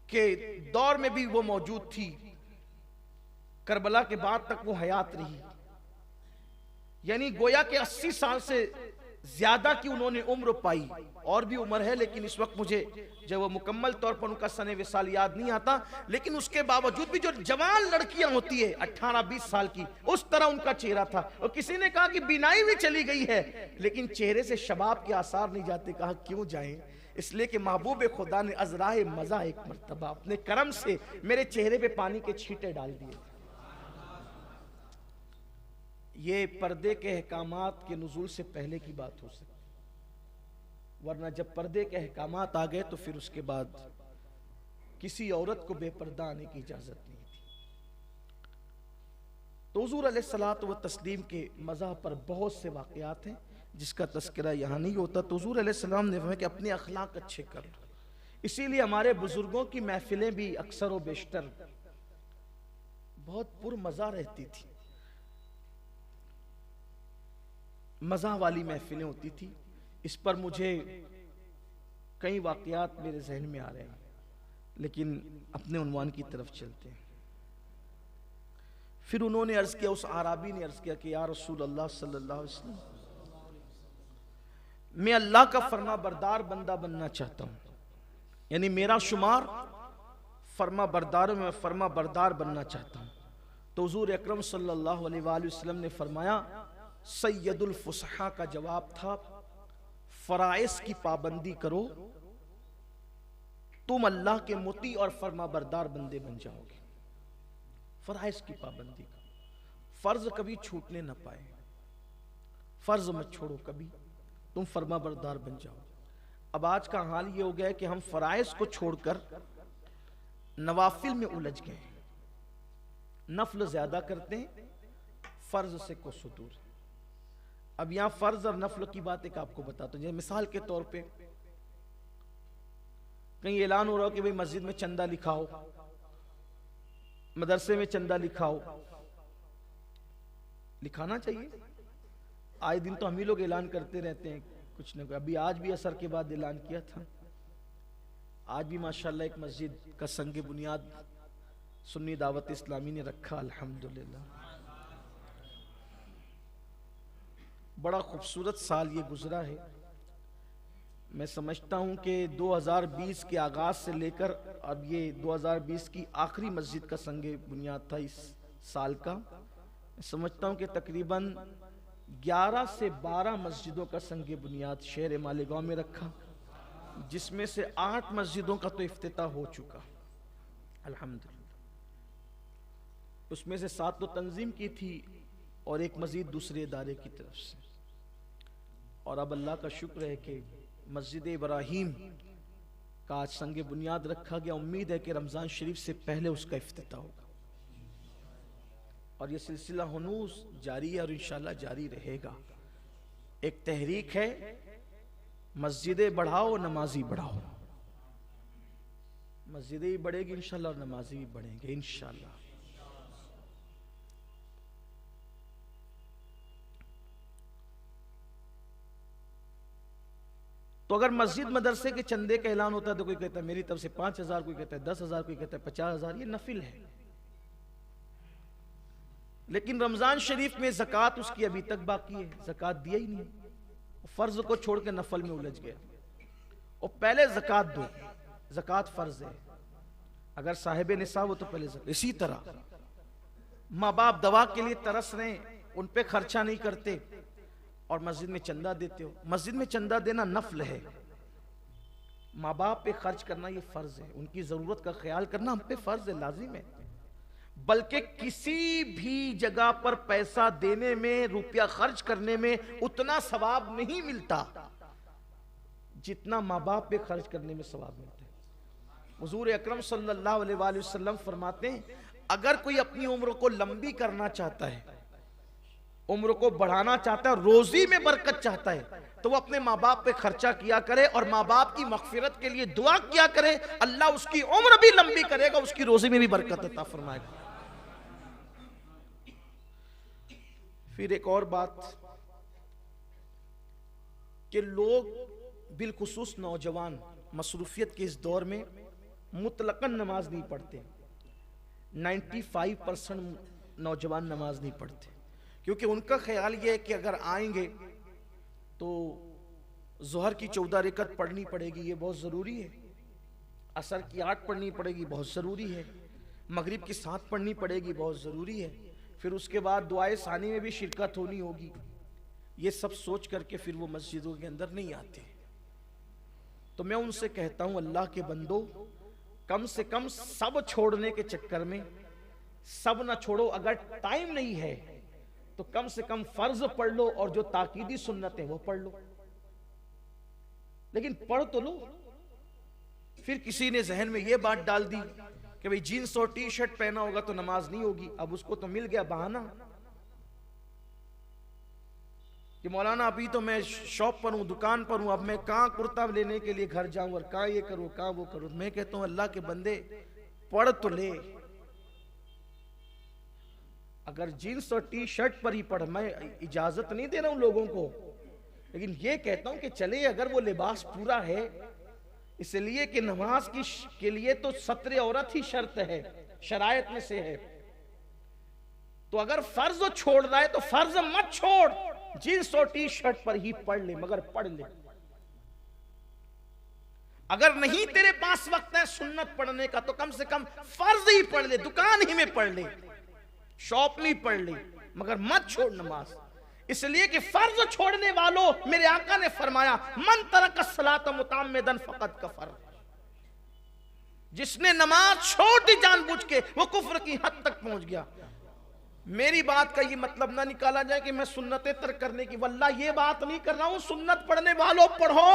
के दौर में भी वो मौजूद थी, करबला के बाद तक वो हयात रही। यानी गोया के 80 साल से ज्यादा की उन्होंने उम्र पाई, और भी उम्र है लेकिन इस वक्त मुझे जब वो मुकम्मल तौर पर उनका सने विसाल याद नहीं आता, लेकिन उसके बावजूद भी जो जवान लड़कियां होती है 18-20 साल की, उस तरह उनका चेहरा था। और किसी ने कहा कि बीनाई भी चली गई है लेकिन चेहरे से शबाब के आसार नहीं जाते। कहा क्यों जाएं? इसलिए कि महबूब खुदा ने अजराए मजा एक मर्तबा अपने करम से मेरे चेहरे पे पानी के छींटे डाल दिए। ये पर्दे के अहकामात के नुज़ूल से पहले की बात हो सकती, वरना जब पर्दे के अहकामात आ गए तो फिर उसके बाद किसी औरत को बेपर्दा आने की इजाजत नहीं थी। तो हुज़ूर अलैहिस्सलातु व तस्लीम के मज़ाह पर बहुत से वाक़यात हैं जिसका तज़किरा यहाँ नहीं होता। तो हुज़ूर अलैहिस्सलाम ने फरमाया कि अपने अखलाक अच्छे कर, इसीलिए हमारे बुजुर्गों की महफिलें भी अक्सर व बेशतर बहुत पुरमज़ा रहती थी, मज़ा वाली महफिलें होती थी। इस पर मुझे कई वाक़यात मेरे जहन में आ रहे हैं, लेकिन अपने उन्वान की तरफ चलते हैं। फिर उन्होंने अर्ज किया, उस आराबी ने अर्ज किया कि या रसूल अल्लाह सल्लल्लाहु अलैहि वसल्लम, मैं अल्लाह का फरमा बरदार बंदा बनना चाहता हूं, यानी मेरा शुमार फरमा बरदारों में फरमा बरदार बनना चाहता हूं। तो हुज़ूर अकरम सल्लल्लाहु अलैहि वसल्लम ने फरमाया, सैयदुल फुसहा का जवाब था, फराइज की पाबंदी करो, तुम अल्लाह के मुती और फरमा बरदार बंदे बन जाओगे। फराइज की पाबंदी करो, फर्ज कभी छूटने ना पाए, फर्ज मत छोड़ो कभी, तुम फरमा बरदार बन जाओ। अब आज का हाल ये हो गया है कि हम फराइज को छोड़कर नवाफिल में उलझ गए, नफल ज्यादा करते हैं, फर्ज से कोसों दूर। अब यहां फर्ज और नफल की बात एक आपको बताता हूं। जैसे मिसाल के तौर पे कहीं ऐलान हो रहा हो कि भाई मस्जिद में चंदा लिखाओ, मदरसे में चंदा लिखाओ, लिखाना चाहिए। आए दिन तो हम ही लोग ऐलान करते रहते हैं कुछ न कुछ। अभी आज भी असर के बाद ऐलान किया था, आज भी माशाल्लाह एक मस्जिद का संग बुनियाद सुन्नी दावत इस्लामी ने रखा, अल्हम्दुलिल्लाह। बड़ा खूबसूरत साल ये गुजरा है। मैं समझता हूँ कि 2020 के आगाज़ से लेकर अब ये 2020 की आखिरी मस्जिद का संगे बुनियाद था इस साल का। मैं समझता हूँ कि तकरीबन 11 से 12 मस्जिदों का संगे बुनियाद शहर मालेगांव में रखा, जिसमें से 8 मस्जिदों का तो इफ्तिताह हो चुका अल्हम्दुलिल्लाह। उसमें से 7 तो तंजीम की थी और एक मस्जिद दूसरे इदारे की तरफ से। और अब अल्लाह का शुक्र है कि मस्जिद इब्राहीम का आज संगे बुनियाद रखा गया। उम्मीद है कि रमज़ान शरीफ से पहले उसका इफ्तिताह होगा और ये सिलसिला हुनूस जारी है और इंशाल्लाह जारी रहेगा। एक तहरीक है, मस्जिदें बढ़ाओ नमाजी बढ़ाओ। मस्जिदें ही बढ़ेगी इंशाल्लाह और नमाजी भी बढ़ेंगे इंशाल्लाह। तो अगर मस्जिद मदरसे के चंदे का ऐलान होता है तो कोई कहता है मेरी तरफ से 5,000, कोई कहता है 10,000, कोई कहता है 50,000, ये नफिल है। लेकिन रमजान शरीफ में ज़कात उसकी अभी तक बाकी है, ज़कात दिया ही नहीं, फर्ज को छोड़ के नफल में उलझ गया। और पहले ज़कात दो, ज़कात फर्ज है, अगर साहिब निसाब हो तो पहले ज़कात। इसी तरह माँ बाप दवा के लिए तरस रहे, उन पे खर्चा नहीं करते और मस्जिद में चंदा देते हो। मस्जिद में चंदा देना नफल है, माँ बाप पे खर्च करना ये फर्ज है, उनकी जरूरत का ख्याल करना हम पे फर्ज है, लाजिम है। बल्कि किसी भी जगह पर पैसा देने में, रुपया खर्च करने में उतना सवाब नहीं मिलता जितना माँ बाप पे खर्च करने में सवाब मिलता है। हुजूर अकरम सल्लल्लाहु अलैहि वसल्लम फरमाते हैं, अगर कोई अपनी उम्र को लंबी करना चाहता है, उम्र को बढ़ाना चाहता है, रोजी में बरकत चाहता है, तो तो वो अपने माँ बाप पे खर्चा किया करे और माँ बाप की मगफिरत के लिए दुआ किया करे, अल्लाह उसकी उम्र भी लंबी करेगा, उसकी रोजी में भी बरकत अता फरमाएगा। फिर एक और बात कि लोग बिलखुसूस नौजवान मसरूफियत के इस दौर में मुतलकन नमाज नहीं पढ़ते। 95% नौजवान नमाज नहीं पढ़ते, क्योंकि उनका ख्याल यह है कि अगर आएंगे तो ज़ोहर की 14 रकअत पढ़नी पड़ेगी, ये बहुत ज़रूरी है, असर की 8 पढ़नी पड़ेगी, बहुत ज़रूरी है, मगरिब की 7 पढ़नी पड़ेगी, बहुत ज़रूरी है, फिर उसके बाद दुआए सानी में भी शिरकत होनी होगी। ये सब सोच करके फिर वो मस्जिदों के अंदर नहीं आते। तो मैं उनसे कहता हूं, अल्लाह के बंदो, कम से कम सब छोड़ने के चक्कर में सब ना छोड़ो, अगर टाइम नहीं है तो कम से कम फर्ज पढ़ लो और जो ताकीदी सुन्नत है वो पढ़ लो, लेकिन पढ़ तो लो। फिर किसी ने जहन में ये बात डाल दी कि भाई जीन्स और टी शर्ट पहना होगा तो नमाज नहीं होगी। अब उसको तो मिल गया बहाना कि मौलाना अभी तो मैं शॉप पर हूं, दुकान पर हूं, अब मैं कहां कुर्ता लेने के लिए घर जाऊं और कहां ये करूं, कहां वो करूं। मैं कहता हूं अल्लाह के बंदे पढ़ तो ले, अगर जीन्स और टी शर्ट पर ही पढ़, मैं इजाजत नहीं दे रहा हूं लोगों को, लेकिन ये कहता हूं कि चले अगर वो लिबास पूरा है, इसलिए कि नमाज के लिए तो सत्र औरत ही शर्त है, शरायत में से है। तो अगर फर्ज छोड़ रहा है तो फर्ज मत छोड़, जींस और टी शर्ट पर ही पढ़ ले, मगर पढ़ ले। अगर नहीं तेरे पास वक्त है सुन्नत पढ़ने का तो कम से कम फर्ज ही पढ़ ले, दुकान ही में पढ़ ले, शॉप में पढ़ ले, मगर मत छोड़ नमाज। इसलिए कि फर्ज छोड़ने वालों, मेरे आका ने फरमाया, मन तरक सलात मुताम्मिदन फकत कफर, जिसने नमाज छोड़ दी जानबूझ के वो कुफ्र की हद तक पहुंच गया। मेरी बात का ये मतलब ना निकाला जाए कि मैं सुन्नतें तर्क करने की, वल्लाह ये बात नहीं कर रहा हूं। सुन्नत पढ़ने वालों पढ़ो,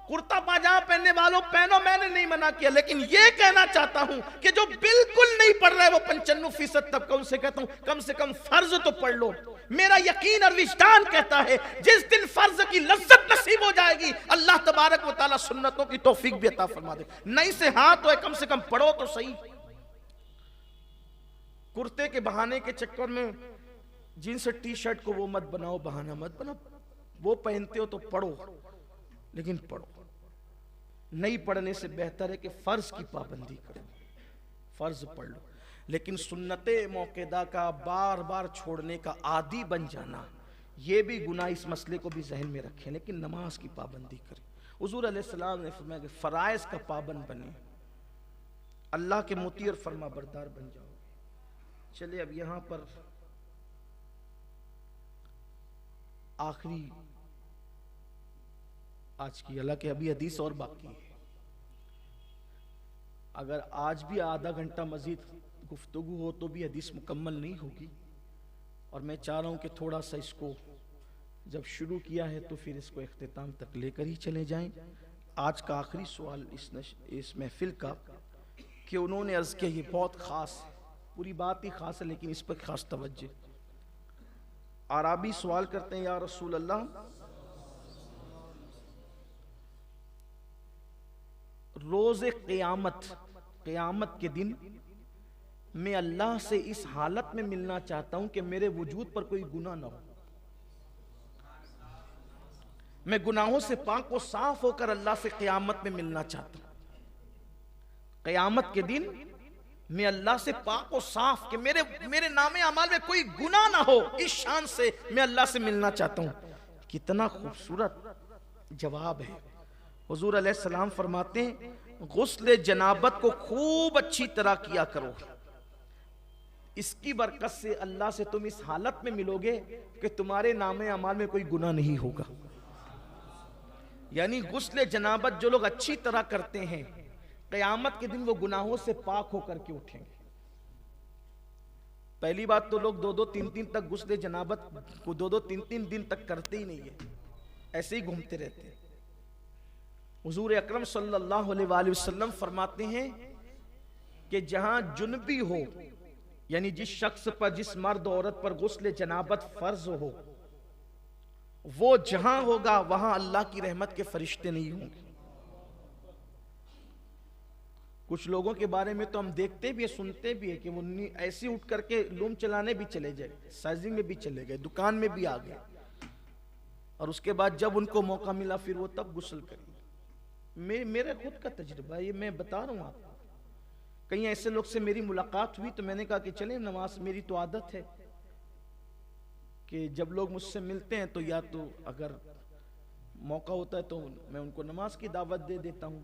कुर्ता पाजामा पहनने वालों पहनो, मैंने नहीं मना किया, लेकिन ये कहना चाहता हूं कि जो बिल्कुल नहीं पढ़ रहा है वो 95% तबका, उनसे कहता हूं कम से कम फर्ज तो पढ़ लो। मेरा यकीन और विजदान कहता है जिस दिन फर्ज की लज्जत नसीब हो जाएगी अल्लाह तबारक व तआला सुन्नतों की तौफीक भी अता फरमा दे। नहीं से हाथ तो है, कम से कम पढ़ो तो सही। कुर्ते के बहाने के चक्कर में जींस टी शर्ट को वो मत बनाओ, बहाना मत बनाओ। वो पहनते हो तो पढ़ो, लेकिन पढ़ो। नहीं पढ़ने से बेहतर है कि फर्ज की पाबंदी करो, फर्ज पढ़ लो। लेकिन सुन्नते मौकेदा का बार बार छोड़ने का आदी बन जाना, ये भी गुनाह, इस मसले को भी जहन में रखें। लेकिन नमाज की पाबंदी करें। हुजूर अलैहिस्सलाम ने फरमाया कि फराइज का पाबंद बने, अल्लाह के मुती और फरमा बरदार बन जाओ। चलिए अब यहां पर आखिरी आज की, हालांकि अभी हदीस और बाकी है, अगर आज भी आधा घंटा मजीद गुफ्तगू हो तो भी हदीस मुकम्मल नहीं होगी। और मैं चाह रहा हूं कि थोड़ा सा इसको, जब शुरू किया है तो फिर इसको इख्तिताम तक लेकर ही चले जाएं। आज का आखिरी सवाल इस महफिल का कि उन्होंने अर्ज किया, ये बहुत खास है, पूरी बात ही खास है लेकिन इस पर खास तवज्जो। आराबी सवाल करते हैं, या रसूल अल्लाह, रोज़े क़यामत के दिन मैं अल्लाह से इस हालत में मिलना चाहता हूं कि मेरे वजूद पर कोई गुनाह ना हो, मैं गुनाहों से पाक और साफ होकर अल्लाह से क़यामत में मिलना चाहता हूं। क़यामत के दिन मैं अल्लाह से पाक और साफ, कि मेरे नामे अमाल में कोई गुनाह ना हो, इस शान से मैं अल्लाह से मिलना चाहता हूं। कितना खूबसूरत जवाब है। हुजूर अलैहिस्सलाम फरमाते हैं, गुस्ल जनाबत को खूब अच्छी तरह किया करो, इसकी बरकत से अल्लाह से तुम इस हालत में मिलोगे कि तुम्हारे नामे अमाल में कोई गुनाह नहीं होगा। यानी गुस्ल जनाबत जो लोग अच्छी तरह करते हैं, क़यामत के दिन वो गुनाहों से पाक होकर के उठेंगे। पहली बात तो लोग 2-2, 3-3 तक गुस्ल जनाबत को 2-2, 3-3 दिन तक करते ही नहीं है, ऐसे ही घूमते रहते हैं। हुजूर अकरम सल्लल्लाहु अलैहि वसल्लम फरमाते हैं कि जहां जुनबी हो, यानी जिस शख्स पर, जिस मर्द औरत पर गुस्ल जनाबत फर्ज हो, वो जहां होगा वहां अल्लाह की रहमत के फरिश्ते नहीं होंगे। कुछ लोगों के बारे में तो हम देखते भी है, सुनते भी है कि वो ऐसे उठ करके लूम चलाने भी चले जाए, साइजिंग में भी चले गए, दुकान में भी आ गए, और उसके बाद जब उनको मौका मिला फिर वो तब गुस्ल करेंगे। मेरा खुद का तजुर्बा ये मैं बता रहा हूँ आपको। कहीं ऐसे लोग से मेरी मुलाकात हुई तो मैंने कहा कि चले नमाज, मेरी तो आदत है कि जब लोग मुझसे मिलते हैं तो या तो अगर मौका होता है तो मैं उनको नमाज की दावत दे देता हूँ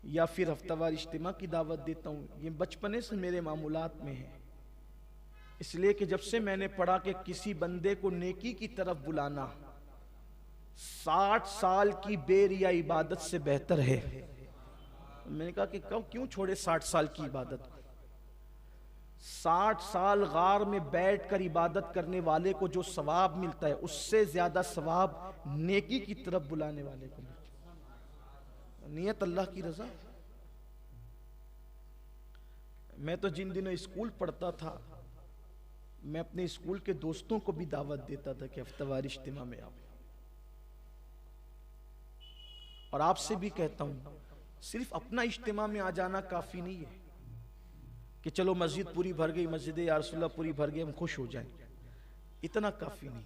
या फिर हफ्तावार इज्तिमा की दावत देता हूँ। ये बचपने से मेरे मामूलात में है। इसलिए कि जब से मैंने पढ़ा कि किसी बंदे को नेकी की तरफ बुलाना 60 साल की बेरिया इबादत से बेहतर है। मैंने कहा कि क्यों छोड़े 60 साल की इबादत को। 60 साल गार में बैठकर इबादत करने वाले को जो सवाब मिलता है उससे ज्यादा सवाब नेकी की तरफ बुलाने वाले को मिलता है। नियत अल्लाह की रजा। मैं तो जिन दिनों स्कूल पढ़ता था मैं अपने स्कूल के दोस्तों को भी दावत देता था कि हफ्तावार इज्तिमा में आओ। और आपसे भी कहता हूं सिर्फ अपना इज्तिमा में आ जाना काफी नहीं है कि चलो मस्जिद पूरी भर गई, मस्जिद या रसूलुल्लाह पूरी भर गई, हम खुश हो जाएंगे, इतना काफी नहीं।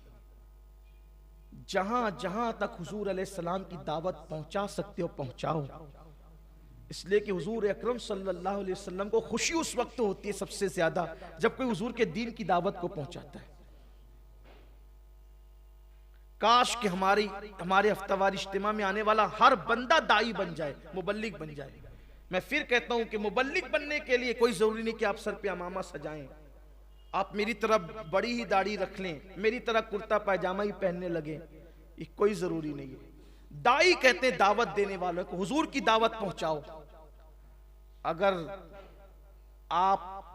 जहां जहां तक हुजूर अलैहिस्सलाम की दावत पहुंचा सकते हो पहुंचाओ। इसलिए कि हुजूर अकरम सल्लल्लाहु अलैहि वसल्लम को खुशी उस वक्त होती है सबसे ज्यादा जब कोई हुजूर के दीन की दावत को पहुंचाता है। काश कि हमारे हफ्तावार इज्तिमा में आने वाला हर बंदा दाई बन जाए, मुबल्लिग बन जाए। मैं फिर कहता हूं कि मुबल्लिग बनने के लिए कोई जरूरी नहीं कि आप सर पे अमामा सजाएं, आप मेरी तरह बड़ी ही दाढ़ी रख लें, मेरी तरह कुर्ता पायजामा ही पहनने लगे, ये कोई जरूरी नहीं है। दाई कहते हैं दावत देने वालों को, हुजूर की दावत पहुंचाओ। अगर आप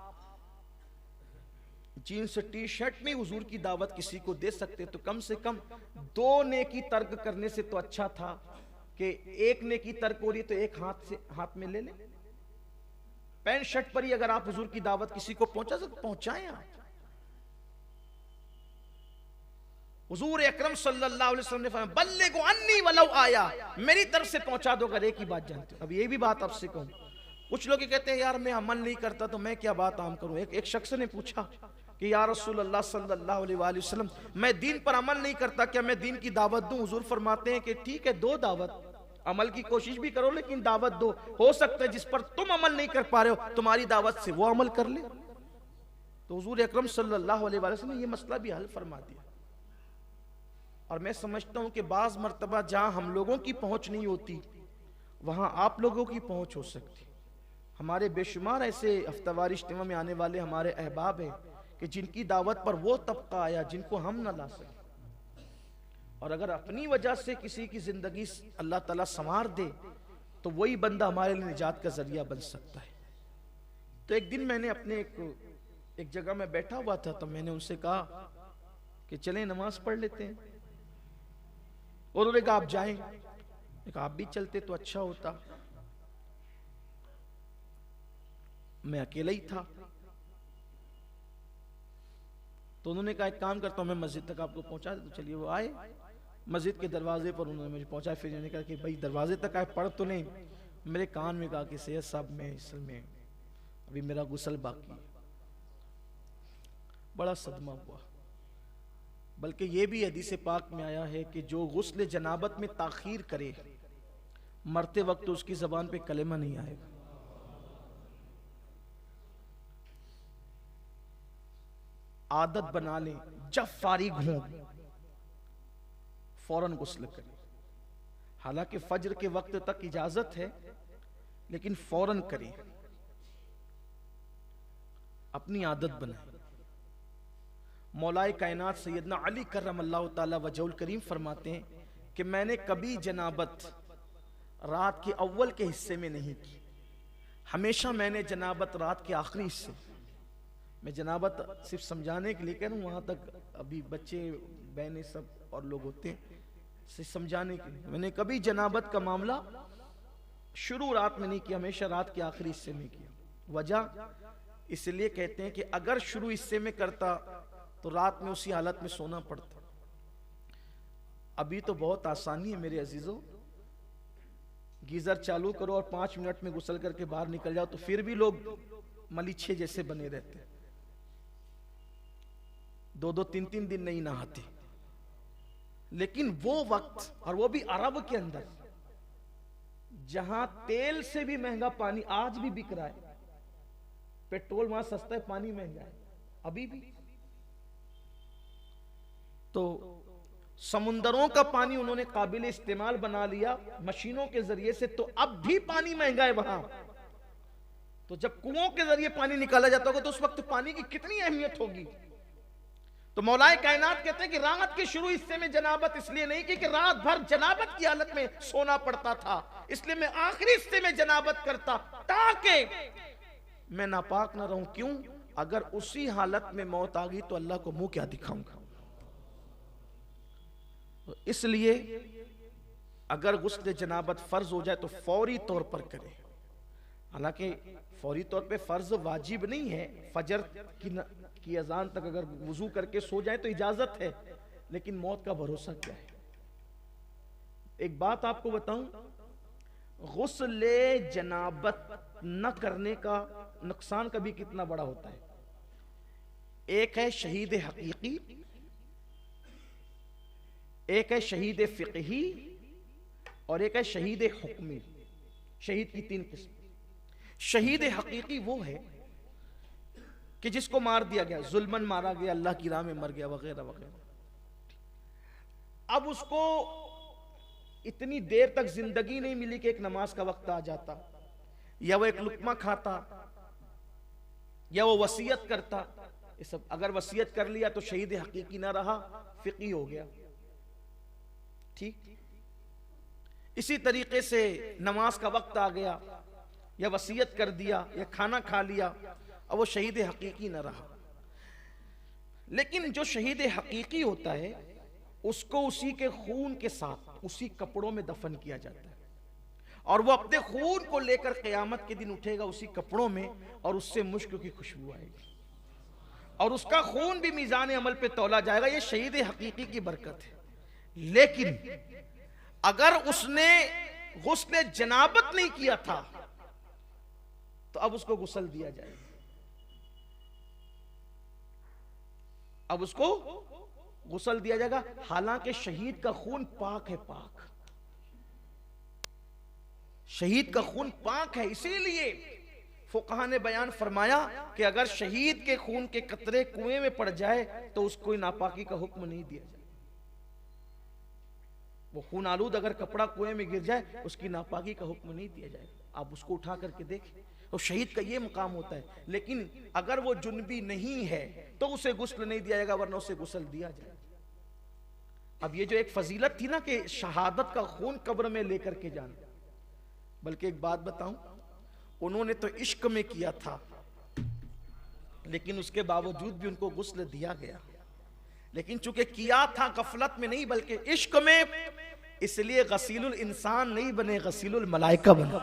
जीन्स टी शर्ट में हुजूर की दावत किसी को दे सकते तो कम से कम 2 नेकी तर्क करने से तो अच्छा था कि एक नेकी तर्क हो रही तो एक हाथ में ले ले। पैंट शर्ट पर ही अगर आप हुजूर की दावत किसी को पहुंचा सकते पहुंचाएं आप। हुजूर अकरम सल्लल्लाहु अलैहि वसल्लम ने फरमाया बल्लिगु अन्नी वलौ आया, मेरी तरफ से पहुंचा दो अगर एक ही बात जानते हो। अब ये भी बात आपसे कहूं, कुछ लोग कहते हैं यार मैं अमल नहीं करता तो मैं क्या बात आम करूं। एक शख्स ने पूछा कि या रसूल अल्लाह सल्लल्लाहु अलैहि वसल्लम मैं दीन पर अमल नहीं करता, क्या मैं दीन की दावत दूं? हुजूर फरमाते हैं कि ठीक है दो दावत, अमल की कोशिश भी करो लेकिन दावत दो। हो सकता है जिस पर तुम अमल नहीं कर पा रहे हो तुम्हारी दावत से वो अमल कर ले। तो हुजूर अकरम सल्लल्लाहु अलैहि वसल्लम ने ये मसला भी हल फरमा दिया। और मैं समझता हूं कि बाज मर्तबा जहां हम लोगों की पहुंच नहीं होती वहां आप लोगों की पहुंच हो सकती। हमारे बेशुमार ऐसे हफ्तावार इज्तिमा में आने वाले हमारे अहबाब हैं कि जिनकी दावत पर वो तबका आया जिनको हम न ला सके। और अगर अपनी वजह से किसी की जिंदगी अल्लाह ताला संवार दे तो वही बंदा हमारे लिए निजात का जरिया बन सकता है। तो एक दिन मैंने अपने एक जगह में बैठा हुआ था तो मैंने उनसे कहा कि चलें नमाज पढ़ लेते हैं। और उन्होंने कहा आप जाएं, आप भी चलते तो अच्छा होता। मैं अकेला ही था तो उन्होंने कहा एक काम करता हूं मैं मस्जिद तक आपको पहुंचा देता हूं। चलिए वो आए मस्जिद के दरवाजे पर, उन्होंने मुझे पहुंचाया। फिर उन्होंने कहा कि भाई दरवाजे तक आए पढ़ तो नहीं। मेरे कान में कहा कि सैयद साहब मैं असल में अभी मेरा गुस्ल बाकी है। बड़ा सदमा हुआ। बल्कि ये भी हदीस पाक में आया है कि जो गुस्ल जनाबत में ताखीर करे मरते वक्त उसकी जबान पे कलेमा नहीं आएगा। आदत बना लें जब फारिग हों फौरन गुस्ल करें। हालांकि फज्र के वक्त तक इजाजत है लेकिन फौरन करें, अपनी आदत बनाएं। मौलाए कायनात सैयदना अली करमल्लाहु ताला वजहुल करीम फरमाते हैं कि मैंने कभी जनाबत रात के अव्वल के हिस्से में नहीं की, हमेशा मैंने जनाबत रात के आखिरी हिस्से। मैं जनाबत सिर्फ समझाने के लिए कह रहा हूँ, वहां तक अभी बच्चे बहनें सब और लोग होते हैं, सिर्फ समझाने के लिए। मैंने कभी जनाबत का मामला शुरू रात में नहीं किया, हमेशा रात के आखिरी हिस्से में किया। वजह इसलिए कहते हैं कि अगर शुरू हिस्से में करता तो रात में उसी हालत में सोना पड़ता। अभी तो बहुत आसानी है मेरे अजीजों, गीजर चालू करो और 5 मिनट में गुसल करके बाहर निकल जाओ, तो फिर भी लोग मलीछे जैसे बने रहते, 2-2 3-3 दिन नहीं नहाते। लेकिन वो वक्त, और वो भी अरब के अंदर, जहां तेल से भी महंगा पानी आज भी बिक रहा है। पेट्रोल वहां सस्ता है, पानी महंगा है अभी भी। तो समुंदरों का पानी उन्होंने काबिल इस्तेमाल बना लिया मशीनों के जरिए से, तो अब भी पानी महंगा है वहां। तो जब कुओं के जरिए पानी निकाला जाता होगा तो उस वक्त पानी की कितनी अहमियत होगी। तो मौलाए कायनात कहते हैं कि रात के शुरू हिस्से में जनाबत इसलिए नहीं की कि रात भर जनाबत की हालत में सोना पड़ता था, इसलिए मैं आखिरी हिस्से में जनाबत करता ताकि मैं नापाक ना रहूं। क्यों? अगर उसी हालत में मौत आ गई तो अल्लाह को मुंह क्या दिखाऊंगा। तो इसलिए अगर गुस्ल जनाबत फर्ज हो जाए तो फौरी तौर पर करें। हालांकि फौरी तौर पे फर्ज वाजिब नहीं है, फजर की अजान तक अगर वुजू करके सो जाए तो इजाजत है, लेकिन मौत का भरोसा क्या है। एक बात आपको बताऊं, गुस्ल जनाबत न करने का नुकसान कभी कितना बड़ा होता है। एक है शहीद हकीकी, एक है शहीद फिqही, और एक है शहीद हुक्मी। शहीद की 3 किस्म। शहीद हकीकी वो है कि जिसको मार दिया गया, जुल्मन मारा गया, अल्लाह की राह में मर गया, वगैरह वगैरह। अब उसको इतनी देर तक जिंदगी नहीं मिली कि एक नमाज का वक्त आ जाता, या वो एक लुकमा खाता, या वो वसीयत करता। ये सब अगर वसीयत कर लिया तो शहीद हकीकी ना रहा, फिqही हो गया। ठीक इसी तरीके से नमाज का वक्त आ गया, या वसीयत कर दिया, या खाना खा लिया, अब वो शहीद हकीकी ना रहा। लेकिन जो शहीद हकीकी होता है उसको उसी के खून के साथ उसी कपड़ों में दफन किया जाता है, और वो अपने खून को लेकर क़यामत के दिन उठेगा उसी कपड़ों में, और उससे मुश्क की खुशबू आएगी, और उसका खून भी मीज़ान अमल पे तौला जाएगा। ये शहीद हकीकी की बरकत है। लेकिन अगर उसने गुस्ल जनाबत नहीं किया था तो अब उसको गुस्ल दिया जाएगा। अब उसको गुस्ल दिया जाएगा, हालांकि शहीद का खून पाक है, पाक। शहीद का खून पाक है, इसीलिए फुकहा ने बयान फरमाया कि अगर शहीद के खून के कतरे कुएं में पड़ जाए तो उसको नापाकी का हुक्म नहीं दिया जाए। वो खून आलूद अगर कपड़ा कुएं में गिर जाए उसकी नापाकी का हुक्म नहीं दिया जाए। आप उसको उठा करके देखें, तो शहीद का ये मुकाम होता है। लेकिन अगर वो जुनबी नहीं है तो उसे गुस्ल नहीं दिया जाएगा, वरना उसे गुस्ल दिया जाए। अब ये जो एक फजीलत थी ना कि शहादत का खून कब्र में लेकर के जाना, बल्कि एक बात बताऊं, उन्होंने तो इश्क में किया था, लेकिन उसके बावजूद भी उनको गुस्ल दिया गया। लेकिन चूंकि किया था गफलत में नहीं बल्कि इश्क में, इसलिए गसीलुल इंसान नहीं बने, गसीलुल मलाइका बने।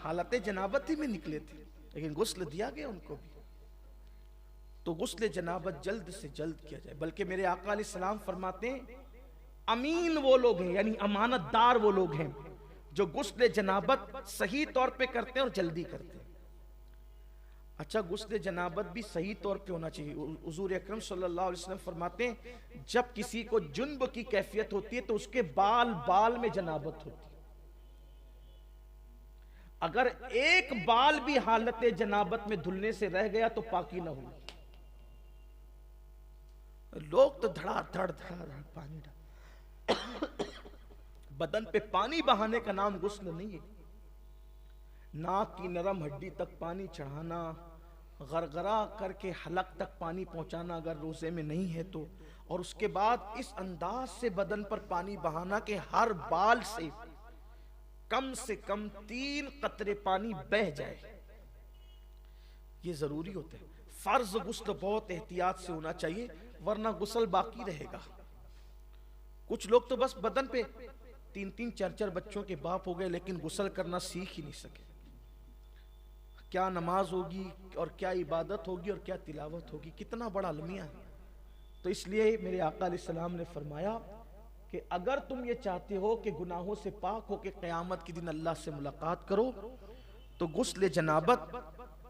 हालत जनाबत ही में निकले थे, लेकिन गुस्ल दिया गया उनको भी। तो गुस्ल जनाबत जल्द से जल्द किया जाए। बल्कि मेरे आका अलैहिस्सलाम फरमाते हैं, अमीन वो लोग हैं, यानी अमानतदार वो लोग हैं जो गुस्ल जनाबत सही तौर पे करते हैं और जल्दी करते हैं। अच्छा, गुस्ल जनाबत भी सही तौर पे होना चाहिए। हुजूर अकरम सल्लल्लाहु अलैहि वसल्लम फरमाते हैं, जब किसी को जुन्ब की कैफियत होती है तो उसके बाल बाल में जनाबत होती है। अगर एक बाल भी हालत जनाबत में धुलने से रह गया तो पाकी ना हुई। लोग तो धड़ाधड़ धड़ाधड़ पानी डाल बदन पे पानी बहाने का नाम गुस्ल नहीं है। नाक की नरम हड्डी तक पानी चढ़ाना, गरगरा करके हलक तक पानी पहुंचाना अगर रोजे में नहीं है तो, और उसके बाद इस अंदाज से बदन पर पानी बहाना कि हर बाल से कम 3 कतरे पानी बह जाए, ये जरूरी होता है। फर्ज गुस्ल बहुत एहतियात से होना चाहिए, वरना गुस्ल बाकी रहेगा। कुछ लोग तो बस बदन पे 3-3 4-4 बच्चों के बाप हो गए, लेकिन गुस्ल करना सीख ही नहीं सके। क्या नमाज होगी और क्या इबादत होगी और क्या तिलावत होगी, कितना बड़ा अलमिया है। तो इसलिए मेरे आका अलैहिस्सलाम ने फरमाया कि अगर तुम ये चाहते हो कि गुनाहों से पाक हो के क़यामत के दिन अल्लाह से मुलाकात करो तो गुस्ल जनाबत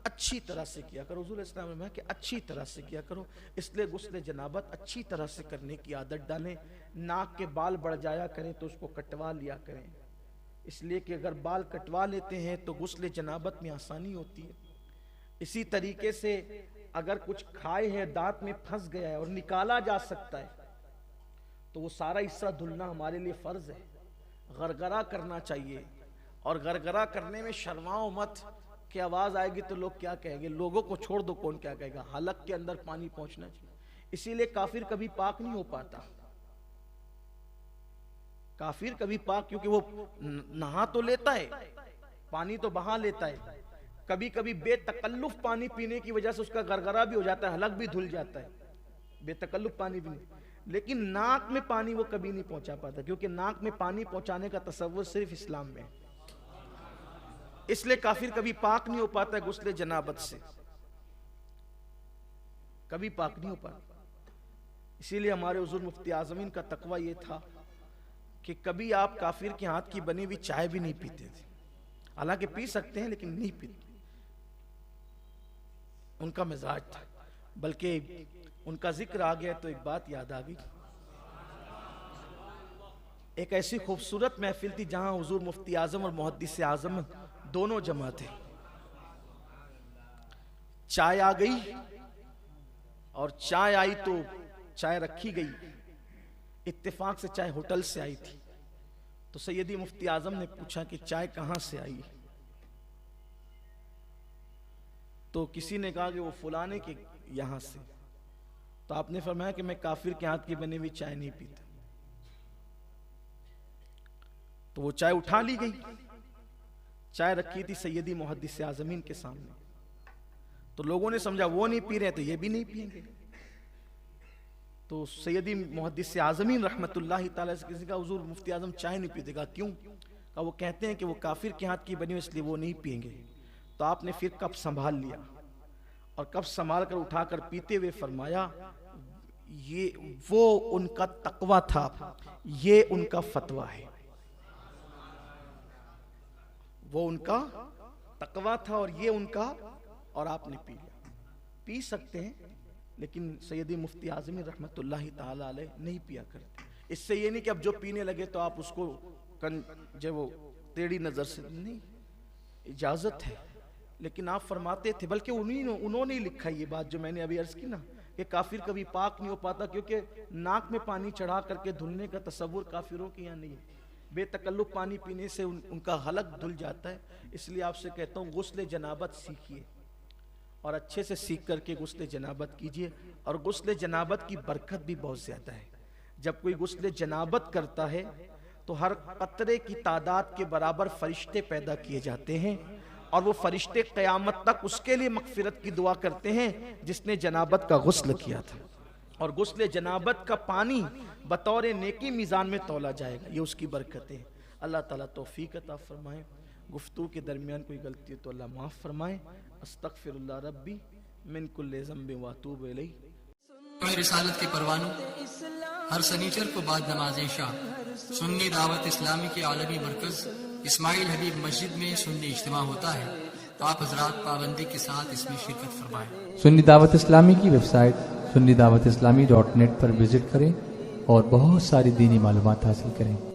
अच्छी तरह से किया करो। हुज़ूर इस्लाम ने कहा कि अच्छी तरह से किया करो, इसलिए गुस्ल जनाबत अच्छी तरह से करने की आदत डालें। नाक के बाल बढ़ जाया करें तो उसको कटवा लिया करें, इसलिए कि अगर बाल कटवा लेते हैं तो गुस्ल जनाबत में आसानी होती है। इसी तरीके से अगर कुछ खाए हैं दांत में फंस गया है और निकाला जा सकता है तो वो सारा हिस्सा धुलना हमारे लिए फर्ज है। गरगरा करना चाहिए, और गरगरा करने में शर्माओ मत कि आवाज आएगी तो लोग क्या कहेंगे। लोगों को छोड़ दो, कौन क्या कहेगा, हलक के अंदर पानी पहुंचना चाहिए। इसीलिए काफिर कभी पाक नहीं हो पाता। काफिर कभी पाक, क्योंकि वो नहा तो लेता है, पानी तो बहा लेता है, कभी कभी बेतकल्लुफ पानी पीने की वजह से उसका गरगरा भी हो जाता है, हलक भी धुल जाता है, बेतकल्लुफ पानी भी नहीं। लेकिन नाक में पानी वो कभी नहीं पहुंचा पाता, क्योंकि नाक में पानी पहुंचाने का तसव्वुर सिर्फ इस्लाम में है। इसलिए काफिर कभी पाक नहीं हो पाता है गुस्ले जनाबत से, कभी पाक नहीं हो पाता। इसीलिए हमारे हुजूर मुफ्ती आजमीन का तकवा ये था कि कभी आप काफिर के हाथ की बनी हुई चाय भी नहीं पीते थे। हालांकि पी सकते हैं लेकिन नहीं पीते, उनका मिजाज था। बल्कि उनका जिक्र आ गया तो एक बात याद आ गई। एक ऐसी खूबसूरत महफिल थी जहां हुजूर मुफ्ती आजम और मुहद्दिस आजम दोनों जमा थे। चाय आ गई, और चाय आई तो चाय रखी गई। इत्तेफाक से चाय होटल से आई थी, तो सैयदी मुफ्ती आजम ने पूछा कि चाय कहां से आई। तो किसी ने कहा कि वो फलाने के यहां से। तो आपने फरमाया कि मैं काफिर के हाथ की बनी हुई चाय नहीं पीता। तो वो चाय उठा ली गई। चाय रखी थी सैयदी मुहद्दिस आजमीन के सामने, तो लोगों ने समझा वो नहीं पी रहे तो ये भी नहीं पिएंगे। तो सैयदी मुहद्दिस आजमीन रहमतुल्लाहि ताला से किसी का हुजूर मुफ्ती आजम चाय नहीं पीतेगा, क्यों? का वो कहते हैं कि वो काफिर के हाथ की बनी हुई इसलिए वो नहीं पिएंगे। तो आपने फिर कप संभाल लिया, और कप संभाल कर उठाकर पीते हुए फरमाया, ये वो उनका तकवा था, ये उनका फतवा है। वो उनका तकवा था और ये उनका, और आपने पी लिया। पी सकते हैं, लेकिन सैयदी मुफ्ती आजमी रहमतुल्लाहि ताला अलैह नहीं पिया करते। इससे ये नहीं कि अब जो पीने लगे तो आप उसको जो वो टेढ़ी नजर से, नहीं, इजाजत है। लेकिन आप फरमाते थे, बल्कि उन्होंने ही लिखा ये बात जो मैंने अभी अर्ज की ना, कि काफिर कभी पाक नहीं हो पाता, क्योंकि नाक में पानी चढ़ा करके धुलने का तसव्वुर काफिरों के यहाँ नहीं है। बेतकल्लुफ पानी पीने से उनका हलक धुल जाता है। इसलिए आपसे कहता हूँ गुस्ले जनाबत सीखिए, और अच्छे से सीख करके गुस्ले जनाबत कीजिए। और गुस्ले जनाबत की बरकत भी बहुत ज्यादा है। जब कोई गुस्ले जनाबत करता है तो हर कतरे की तादाद के बराबर फरिश्ते पैदा किए जाते हैं, और वो फरिश्ते क़यामत तक उसके लिए मग़फ़िरत की दुआ करते हैं जिसने जनाबत का गुस्ल किया था। और गुस्ले जनाबत का पानी बतौर नेकी मीज़ान में तौला जाएगा। ये उसकी बरकतें हैं। अल्लाह ताला तौफीक अता फरमाए। गुफ्तगू के दरमियान कोई गलती तो अल्लाह माफ़ फरमाए। अस्तग़फिरुल्लाह रब्बी मिन कुल्लि ज़ंबिन व अतूबु इलैह। रिसालत के परवानों हर सनीचर को बाद नमाज इशा सुन्नी दावत इस्लामी के आलमी मरकज इस्माइल हबीब मस्जिद में सुन्नी इज्तिमा होता है। तो आप हजरात पाबंदी के साथ इसमें शिरकत फरमाएं। सुन्नी दावत इस्लामी की वेबसाइट sunnidawatislamי.net पर विजिट करें और बहुत सारी दीनी मालूमात हासिल करें।